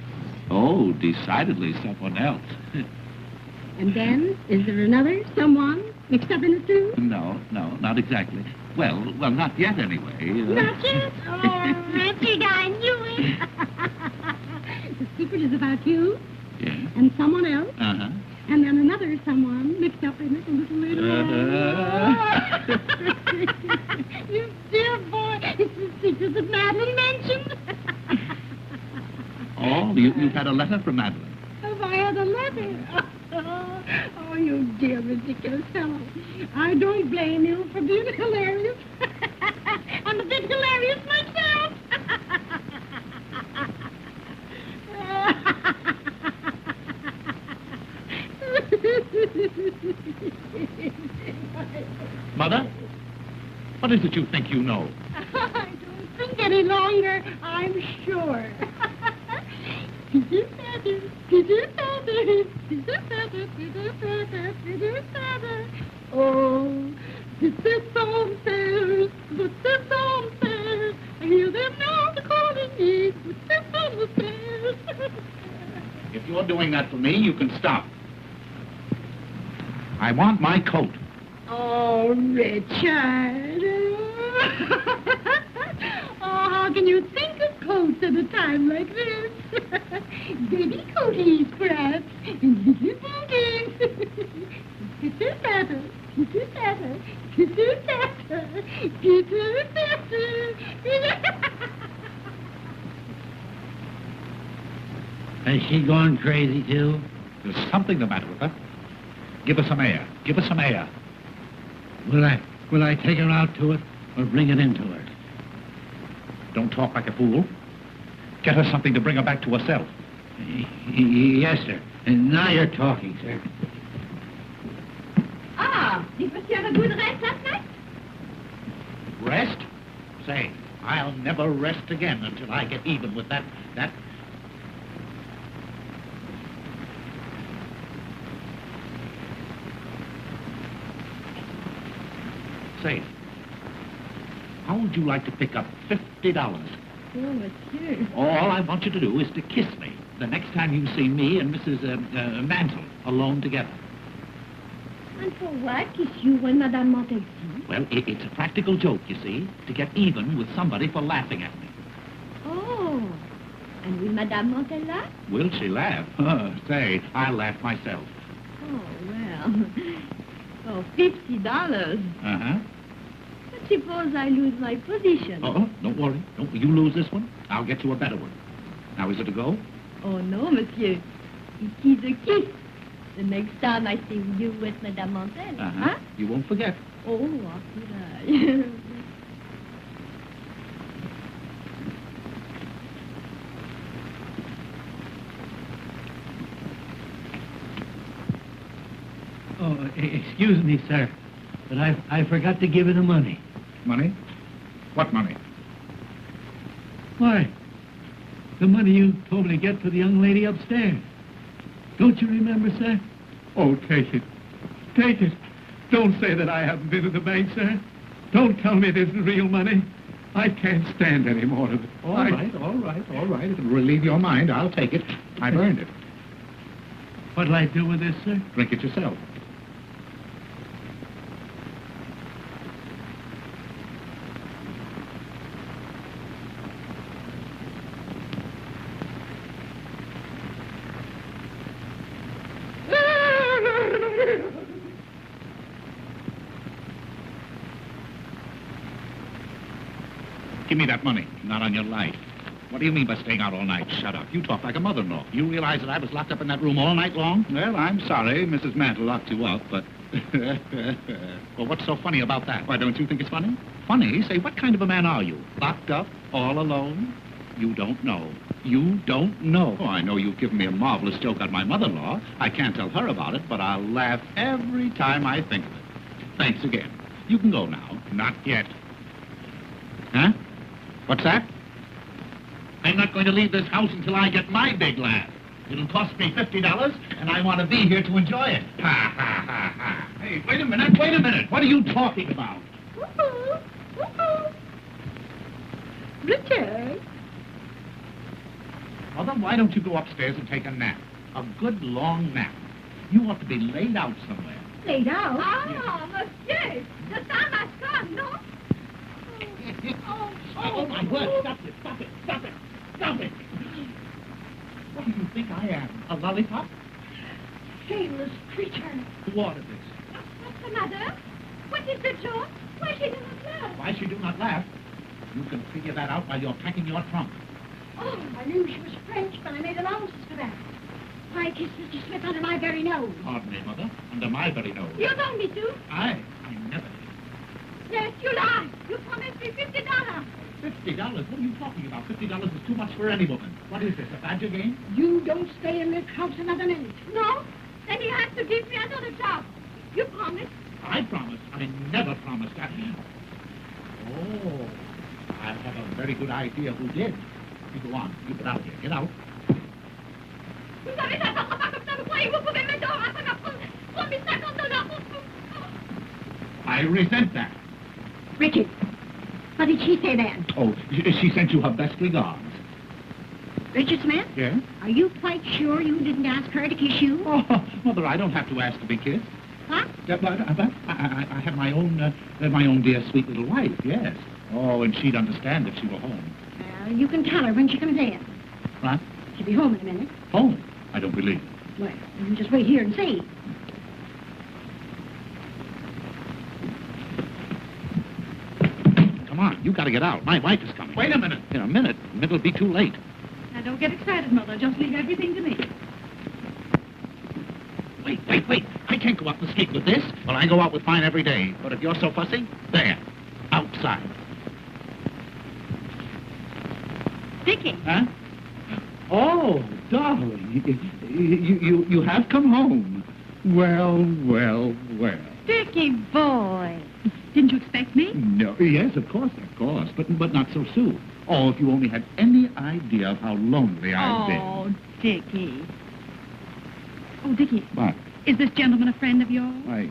Oh, decidedly someone else. And then, is there another someone mixed up in it too? No, not exactly. Well, not yet anyway. Not yet? Oh, Richard, I knew it. The secret is about you. Yeah. And someone else. Uh-huh. And then another someone mixed up in it a little later on. You dear boy, it's the secret that Madeline mentioned. Oh, you've had a letter from Madeline. Have I had a letter? Oh, you dear ridiculous fellow. I don't blame you for being hilarious. I'm a bit hilarious myself. Mother? What is it you think you know? I don't think any longer, I'm sure. Oh, it's downstairs, it's downstairs. I hear them now calling me, it's on the stairs. If you're doing that for me, you can stop. I want my coat. Oh, Richard. Oh, how can you think of coats at a time like this? Baby coaties, perhaps, and little booties. Pitter patter, pitter patter, pitter patter, pitter patter. Has she gone crazy, too? There's something the matter with her. Give her some air. Give her some air. Will I take her out to it or bring it into her? Don't talk like a fool. Get her something to bring her back to herself. Yes, sir. And now you're talking, sir. Ah, did Monsieur have a good rest last night? Rest? Say, I'll never rest again until I get even with that... Say, how would you like to pick up $50? Oh, Monsieur. All I want you to do is to kiss me the next time you see me and Mrs. Mantle alone together. And for what? Kiss you and Madame Montaigne? Well, it's a practical joke, you see, to get even with somebody for laughing at me. Oh, and will Madame Montaigne laugh? Will she laugh? Say, I'll laugh myself. Oh, well. Oh, $50. Uh-huh. But suppose I lose my position. Oh, don't worry. Don't you lose this one. I'll get you a better one. Now, is it a go? Oh, no, Monsieur. It is a kiss. The next time I see you with Madame Montaigne. Uh-huh. Huh? You won't forget. Oh, how could I? Oh, excuse me, sir, but I forgot to give her the money. Money? What money? Why, the money you told me to get for the young lady upstairs. Don't you remember, sir? Oh, take it. Take it. Don't say that I haven't been to the bank, sir. Don't tell me it isn't real money. I can't stand any more of it. All right. If it'll relieve your mind, I'll take it. I've earned it. What'll I do with this, sir? Drink it yourself. Give me that money. Not on your life. What do you mean by staying out all night? Shut up. You talk like a mother-in-law. You realize that I was locked up in that room all night long? Well, I'm sorry. Mrs. Mantle locked you up, but... Well, what's so funny about that? Why, don't you think it's funny? Funny? Say, what kind of a man are you? Locked up? All alone? You don't know. You don't know. Oh, I know you've given me a marvelous joke on my mother-in-law. I can't tell her about it, but I'll laugh every time I think of it. Thanks again. You can go now. Not yet. Huh? What's that? I'm not going to leave this house until I get my big laugh. It'll cost me $50, and I want to be here to enjoy it. Ha, ha, ha, ha. Hey, wait a minute, wait a minute. What are you talking about? Woo-hoo, woo-hoo. Richard. Well, then why don't you go upstairs and take a nap? A good long nap. You ought to be laid out somewhere. Laid out? Ah, monsieur, the time has come, no? Oh, my word, stop it, stop it, stop it, stop it. What do you think I am, a lollipop? Shameless creature. What is this? What's the matter? What is the joke? Why she do not laugh? Why she do not laugh? You can figure that out while you're packing your trunk. Oh, I knew she was French, but I made allowances for that. I kissed Mr. Smith under my very nose. Pardon me, Mother, under my very nose. You told me to. I never did. Yes, you lied. You promised me $50. $50? What are you talking about? $50 is too much for any woman. What is this, a badger game? You don't stay in this house another minute. No? Then you have to give me another job. You promised. I promised. I never promised. Oh, I have a very good idea who did. You go on. You get out of here. Get out. Vous avez la porte pas comme ça, vous croyez, vous pouvez me dehors afin de prendre $50 pour tout. I resent that. Richard, what did she say then? Oh, she sent you her best regards. Richard Smith? Yeah? Are you quite sure you didn't ask her to kiss you? Oh, Mother, I don't have to ask to be kissed. Huh? Yeah, but I have my own dear sweet little wife, yes. Oh, and she'd understand if she were home. Well, you can tell her when she comes in. What? She'll be home in a minute. Home? I don't believe it. Well, you can just wait here and see. Come on, you gotta get out. My wife is coming. Wait a minute. In a minute. It'll be too late. Now, don't get excited, Mother. Just leave everything to me. Wait. I can't go out and skate with this. Well, I go out with mine every day. But if you're so fussy, there. Outside. Dickie. Huh? Oh, darling. You have come home. Well. Dickie boy. Didn't you expect me? No, yes, of course. But not so soon. Oh, if you only had any idea of how lonely I've been. Oh, Dickie. Oh, Dickie. What? Is this gentleman a friend of yours? Why,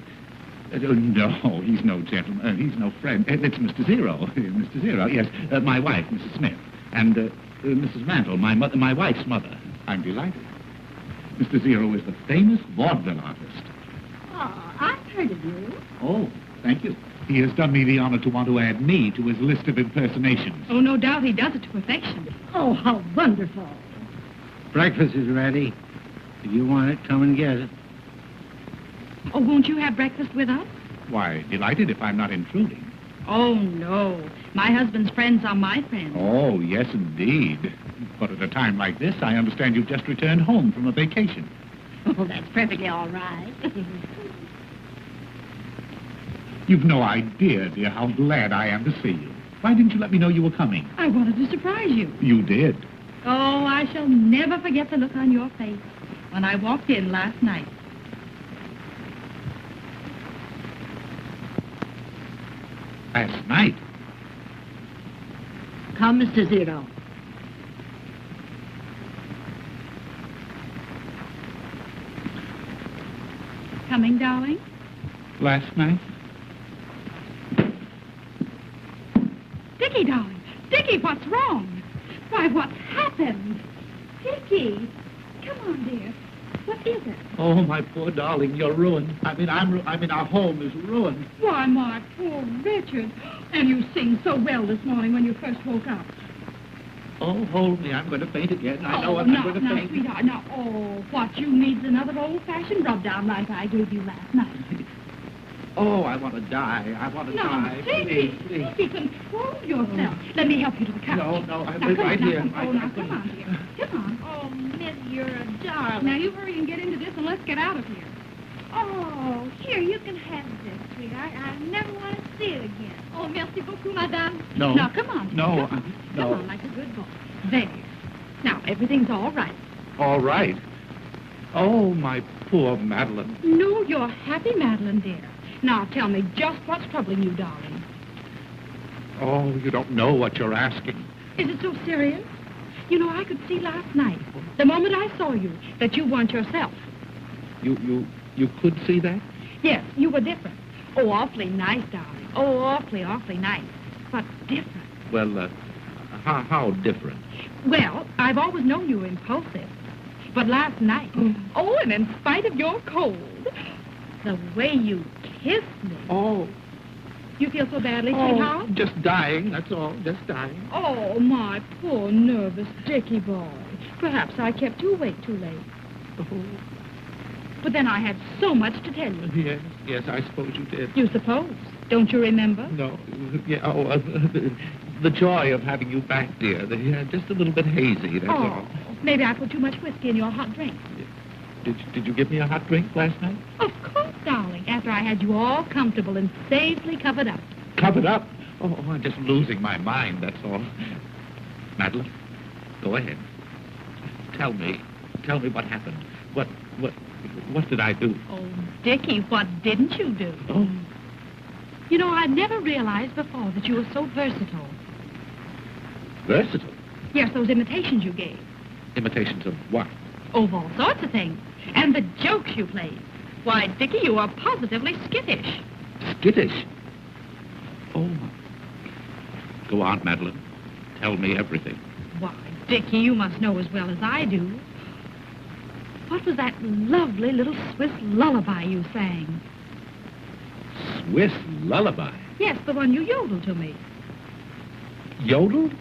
no, he's no gentleman. He's no friend. It's Mr. Zero. Mr. Zero, yes. My wife, Mrs. Smith. And Mrs. Mantle, my wife's mother. I'm delighted. Mr. Zero is the famous vaudeville artist. Oh, I've heard of you. Oh, thank you. He has done me the honor to want to add me to his list of impersonations. Oh, no doubt he does it to perfection. Oh, how wonderful. Breakfast is ready. If you want it, come and get it. Oh, won't you have breakfast with us? Why, delighted if I'm not intruding. Oh, no. My husband's friends are my friends. Oh, yes, indeed. But at a time like this, I understand you've just returned home from a vacation. Oh, that's perfectly all right. You've no idea, dear, how glad I am to see you. Why didn't you let me know you were coming? I wanted to surprise you. You did. Oh, I shall never forget the look on your face when I walked in last night. Last night? Come, Mr. Zero. Coming, darling? Last night? Dickie, darling. Dickie, what's wrong? Why, what's happened? Dickie, come on, dear. What is it? Oh, my poor darling, you're ruined. I mean, our home is ruined. Why, my poor Richard. And you sing so well this morning when you first woke up. Oh, hold me. I'm going to faint again. I know I'm going to now, faint. Sweetheart, now, what you need's another old-fashioned rub-down like I gave you last night. Oh, I want to die. I want to No, die. Dickie, Please. Dickie, control yourself. Let me help you to the couch. No, I Now, live come right on, here. Now, come on, dear. Come on. Oh, Miss, you're a darling. Now, you hurry and get into this, and let's get out of here. Oh, here, you can have this, sweetheart. I never want to see it again. Oh, merci beaucoup, madame. No. Now, come on. No, Come on. no. Come on, like a good boy. There. Now, everything's all right. All right. Oh, my poor Madeline. No, you're happy, Madeline, dear. Now, tell me just what's troubling you, darling. Oh, you don't know what you're asking. Is it so serious? You know, I could see last night, the moment I saw you, that you weren't yourself. You could see that? Yes, you were different. Oh, awfully nice, darling. Oh, awfully nice. But different. Well, how different? Well, I've always known you were impulsive. But last night, oh, and in spite of your cold, the way you kissed me. Oh. You feel so badly, sweetheart? Just dying, that's all. Just dying. Oh, my poor nervous Dickie boy. Perhaps I kept you awake too late. Oh. But then I had so much to tell you. Yes, I suppose you did. You suppose. Don't you remember? No, the joy of having you back, dear. Just a little bit hazy, that's all. Maybe I put too much whiskey in your hot drink. Did you give me a hot drink last night? Of course, darling, after I had you all comfortable and safely covered up. Covered up? Oh, I'm just losing my mind, that's all. Madeline, go ahead. Tell me what happened. What did I do? Oh, Dickie, what didn't you do? Oh. You know, I never realized before that you were so versatile. Versatile? Yes, those imitations you gave. Imitations of what? Oh, of all sorts of things. And the jokes you played. Why, Dickie, you are positively skittish. Skittish? Oh. Go on, Madeline. Tell me everything. Why, Dickie, you must know as well as I do. What was that lovely little Swiss lullaby you sang? Swiss lullaby? Yes, the one you yodeled to me. Yodeled?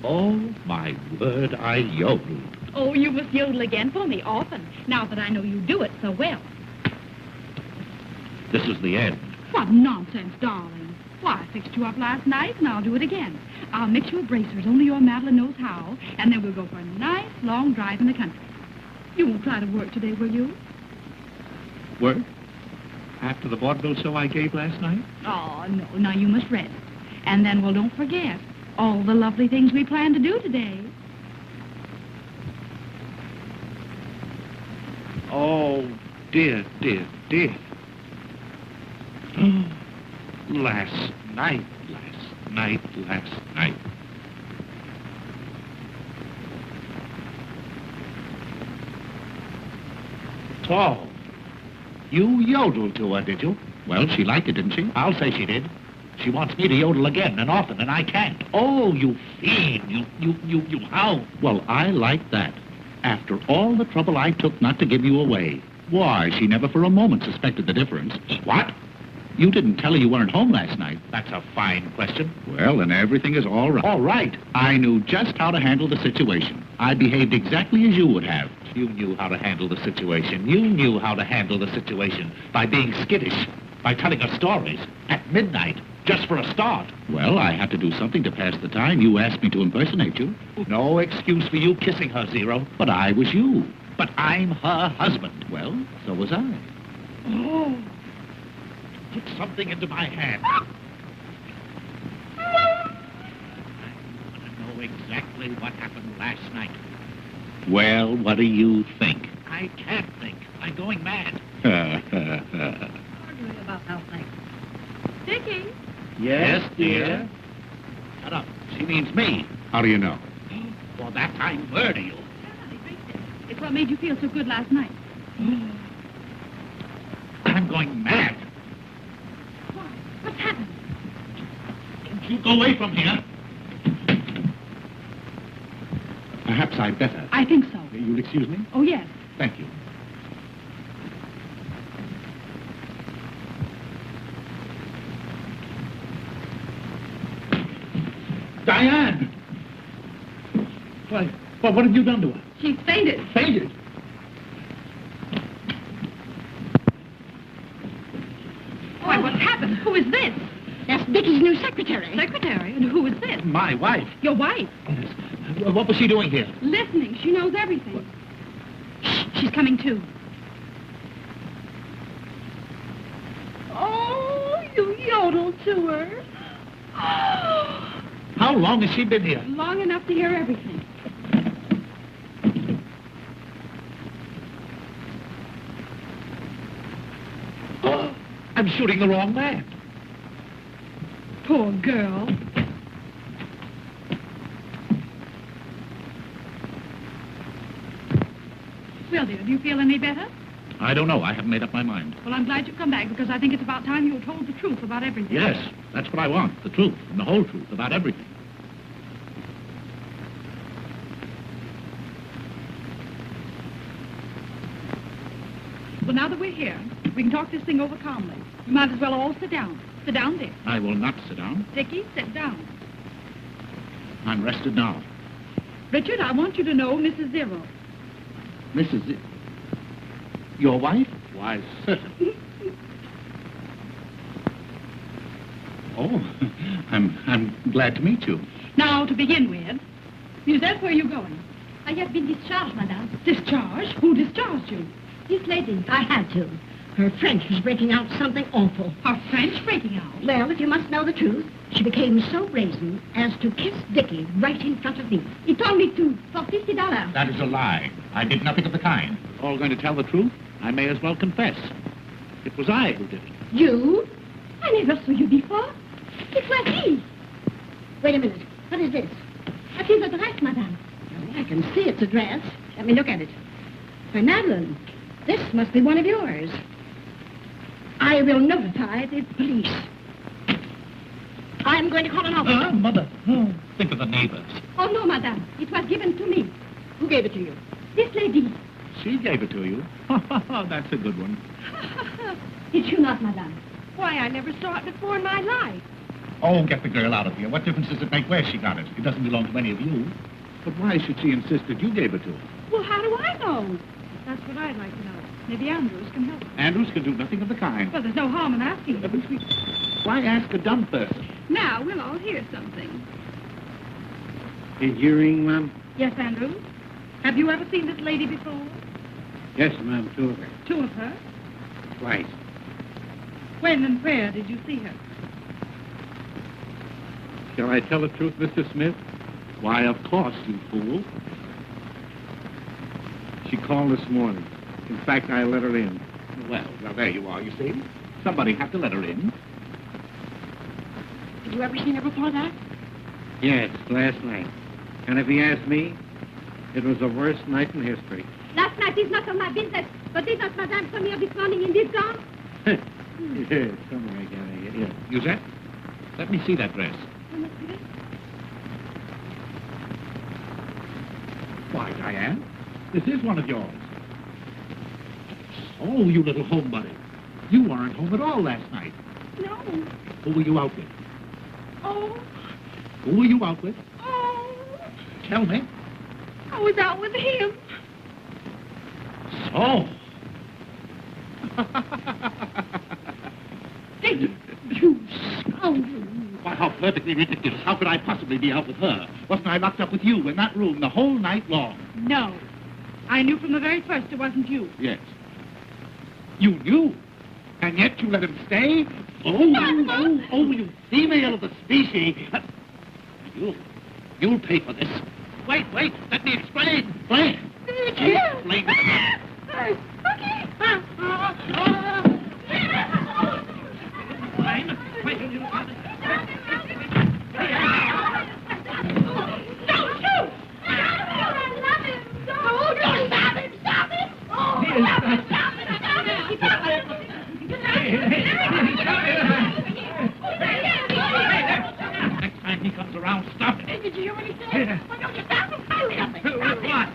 Oh, my word, I yodeled. Oh, you must yodel again for me often, now that I know you do it so well. This is the end. What nonsense, darling. Why, I fixed you up last night, and I'll do it again. I'll mix you a bracer as only your Madeline knows how, and then we'll go for a nice, long drive in the country. You won't try to work today, will you? Work? After the vaudeville show I gave last night? Oh, no. Now you must rest. And then, well, don't forget all the lovely things we plan to do today. Oh, dear. Last night. Oh, you yodeled to her, did you? Well, she liked it, didn't she? I'll say she did. She wants me to yodel again and often, and I can't. Oh, you fiend, you hound. Well, I like that. After all the trouble I took not to give you away. Why, she never for a moment suspected the difference. What? You didn't tell her you weren't home last night. That's a fine question. Well, then everything is all right. All right. I knew just how to handle the situation. I behaved exactly as you would have. You knew how to handle the situation. You knew how to handle the situation by being skittish, by telling her stories at midnight, just for a start. Well, I had to do something to pass the time. You asked me to impersonate you. No excuse for you kissing her, Zero. But I was you. But I'm her husband. Well, so was I. Oh. Put something into my hand. I want to know exactly what happened last night. Well, what do you think? I can't think. I'm going mad. Arguing about how things. Dickie? Yes, dear? Shut up. She means me. How do you know? For that I murder you. It's what made you feel so good last night. I'm going mad. Why? What's happened? Don't you go away from here. Perhaps I'd better. I think so. You'll excuse me? Oh, yes. Thank you. Diane! Why, what have you done to her? She fainted. Fainted? But who is this? That's Dickie's new secretary. Secretary? And who is this? My wife. Your wife. Yes. What was she doing here? Listening. She knows everything. Shh, she's coming too. Oh, you yodeled to her. How long has she been here? Long enough to hear everything. Oh, I'm shooting the wrong man. Poor girl. Well, dear, do you feel any better? I don't know. I haven't made up my mind. Well, I'm glad you've come back because I think it's about time you had told the truth about everything. Yes, that's what I want. The truth, and the whole truth about everything. Well, now that we're here, we can talk this thing over calmly. You might as well all sit down. Sit down, Dick. I will not sit down. Dickie, sit down. I'm rested now. Richard, I want you to know Mrs. Zero. Mrs. Your wife? Why, certainly. Oh, I'm glad to meet you. Now, to begin with, you said where are you going? I have been discharged, madame. Discharged? Who discharged you? This lady. I had to. Her French was breaking out something awful. Her French breaking out? Well, if you must know the truth, she became so brazen as to kiss Dickie right in front of me. He told me to for $50. That is a lie. I did nothing of the kind. All going to tell the truth? I may as well confess. It was I who did it. You? I never saw you before. It was he. Wait a minute. What is this? That is a dress, madame. I can see it's a dress. Let me look at it. Why, Madeline, this must be one of yours. I will notify the police. I'm going to call an officer. Mother. Oh, think of the neighbors. Oh, no, madame. It was given to me. Who gave it to you? This lady. She gave it to you. That's a good one. Did you not, madame? Why, I never saw it before in my life. Oh, get the girl out of here. What difference does it make where she got it? It doesn't belong to any of you. But why should she insist that you gave it to her? Well, how do I know? That's what I'd like to know. Maybe Andrews can help. Andrews can do nothing of the kind. Well, there's no harm in asking him. Why ask a dumb person? Now, we'll all hear something. Did you ring, ma'am? Yes, Andrews? Have you ever seen this lady before? Yes, ma'am, two of her. Two of her? Twice. When and where did you see her? Shall I tell the truth, Mr. Smith? Why, of course, you fool. She called this morning. In fact, I let her in. Well, there you are, you see. Somebody had to let her in. Did you ever see her before that? Yes, last night. And if he asked me, it was the worst night in history. Last night is not on my business, but did not madame come here this morning in this gown? Yes, something like that. Yeah. Musette, let me see that dress. Why, Diane, this is one of yours. Oh, you little homebody. You weren't home at all last night. No. Who were you out with? Oh. Who were you out with? Oh. Tell me. I was out with him. So. You scoundrel. Why, how perfectly ridiculous. How could I possibly be out with her? Wasn't I locked up with you in that room the whole night long? No. I knew from the very first it wasn't you. Yes. You knew? And yet you let him stay? Oh, you female of the species. You'll pay for this. Wait, let me explain. Wait. Explain it. Next time he comes around, stop it. Did you hear what he said? Why don't you stop him? What?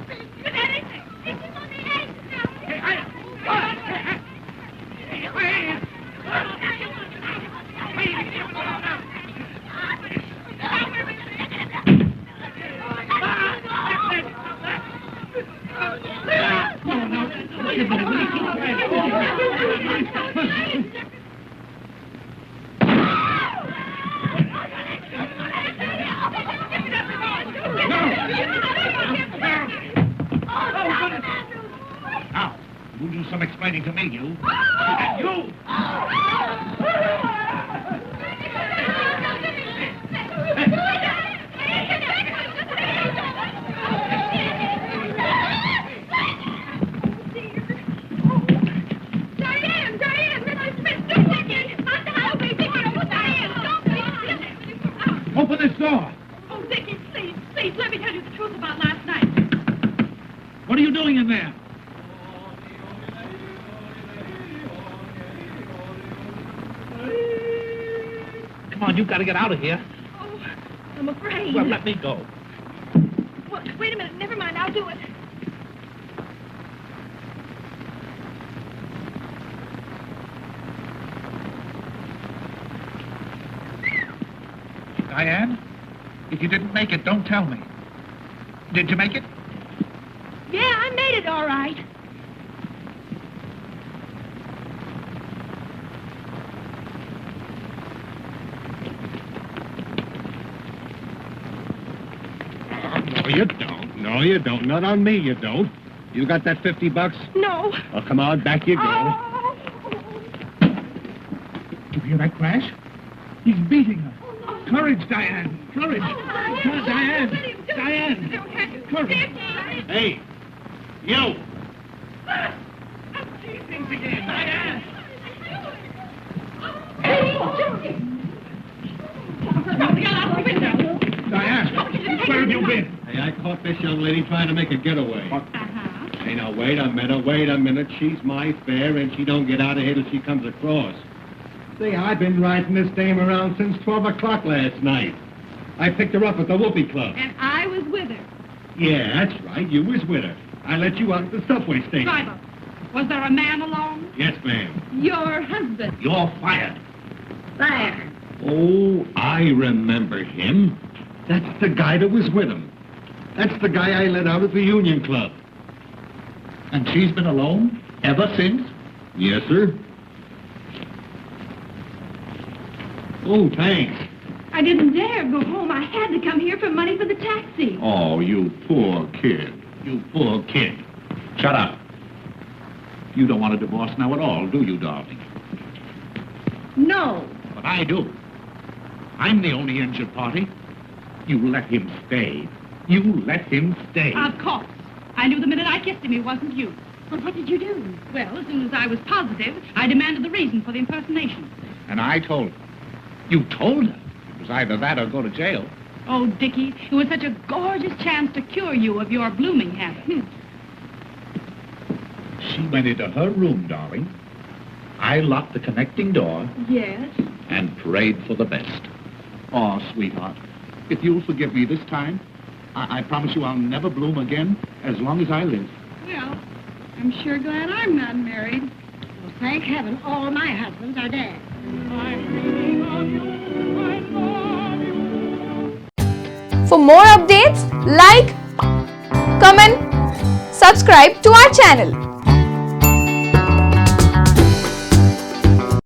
ready to meet you. And you! Open this door. Oh, Dickie, please, let me tell you the truth about last night. What are you doing in there? Come on, you've got to get out of here. Oh, I'm afraid. Well, let me go. Well, wait a minute, never mind, I'll do it. Diane, if you didn't make it, don't tell me. Did you make it? Yeah, I made it all right. No, you don't. No, you don't. Not on me, you don't. You got that $50? No. Oh, come on, back you go. Oh. You hear that crash? He's beating her. Courage, Diane. Courage. Diane. Diane. Courage. Hey, you. These things again, Diane. Diane, where have you been? Hey, I caught this young lady trying to make a getaway. Uh-huh. Hey, now, wait a minute. She's my fare, and she don't get out of here till she comes across. Say, I've been riding this dame around since 12 o'clock last night. I picked her up at the Whoopee Club. And I was with her. Yeah, that's right. You was with her. I let you out at the subway station. Driver, was there a man along? Yes, ma'am. Your husband. You're fired. There. Oh, I remember him. That's the guy that was with him. That's the guy I let out at the Union Club. And she's been alone ever since? Yes, sir. Oh, thanks. I didn't dare go home. I had to come here for money for the taxi. Oh, you poor kid. You poor kid. Shut up. You don't want a divorce now at all, do you, darling? No. But I do. I'm the only injured party. You let him stay. You let him stay. Of course. I knew the minute I kissed him he wasn't you. Well, what did you do? Well, as soon as I was positive, I demanded the reason for the impersonation. And I told her. You told her? It was either that or go to jail. Oh, Dickie, it was such a gorgeous chance to cure you of your blooming habit. She went into her room, darling. I locked the connecting door Yes? and prayed for the best. Oh, sweetheart, if you'll forgive me this time, I promise you I'll never bloom again as long as I live. Well, I'm sure glad I'm not married. Well, thank heaven all my husbands are dead. For more updates, like, comment, subscribe to our channel.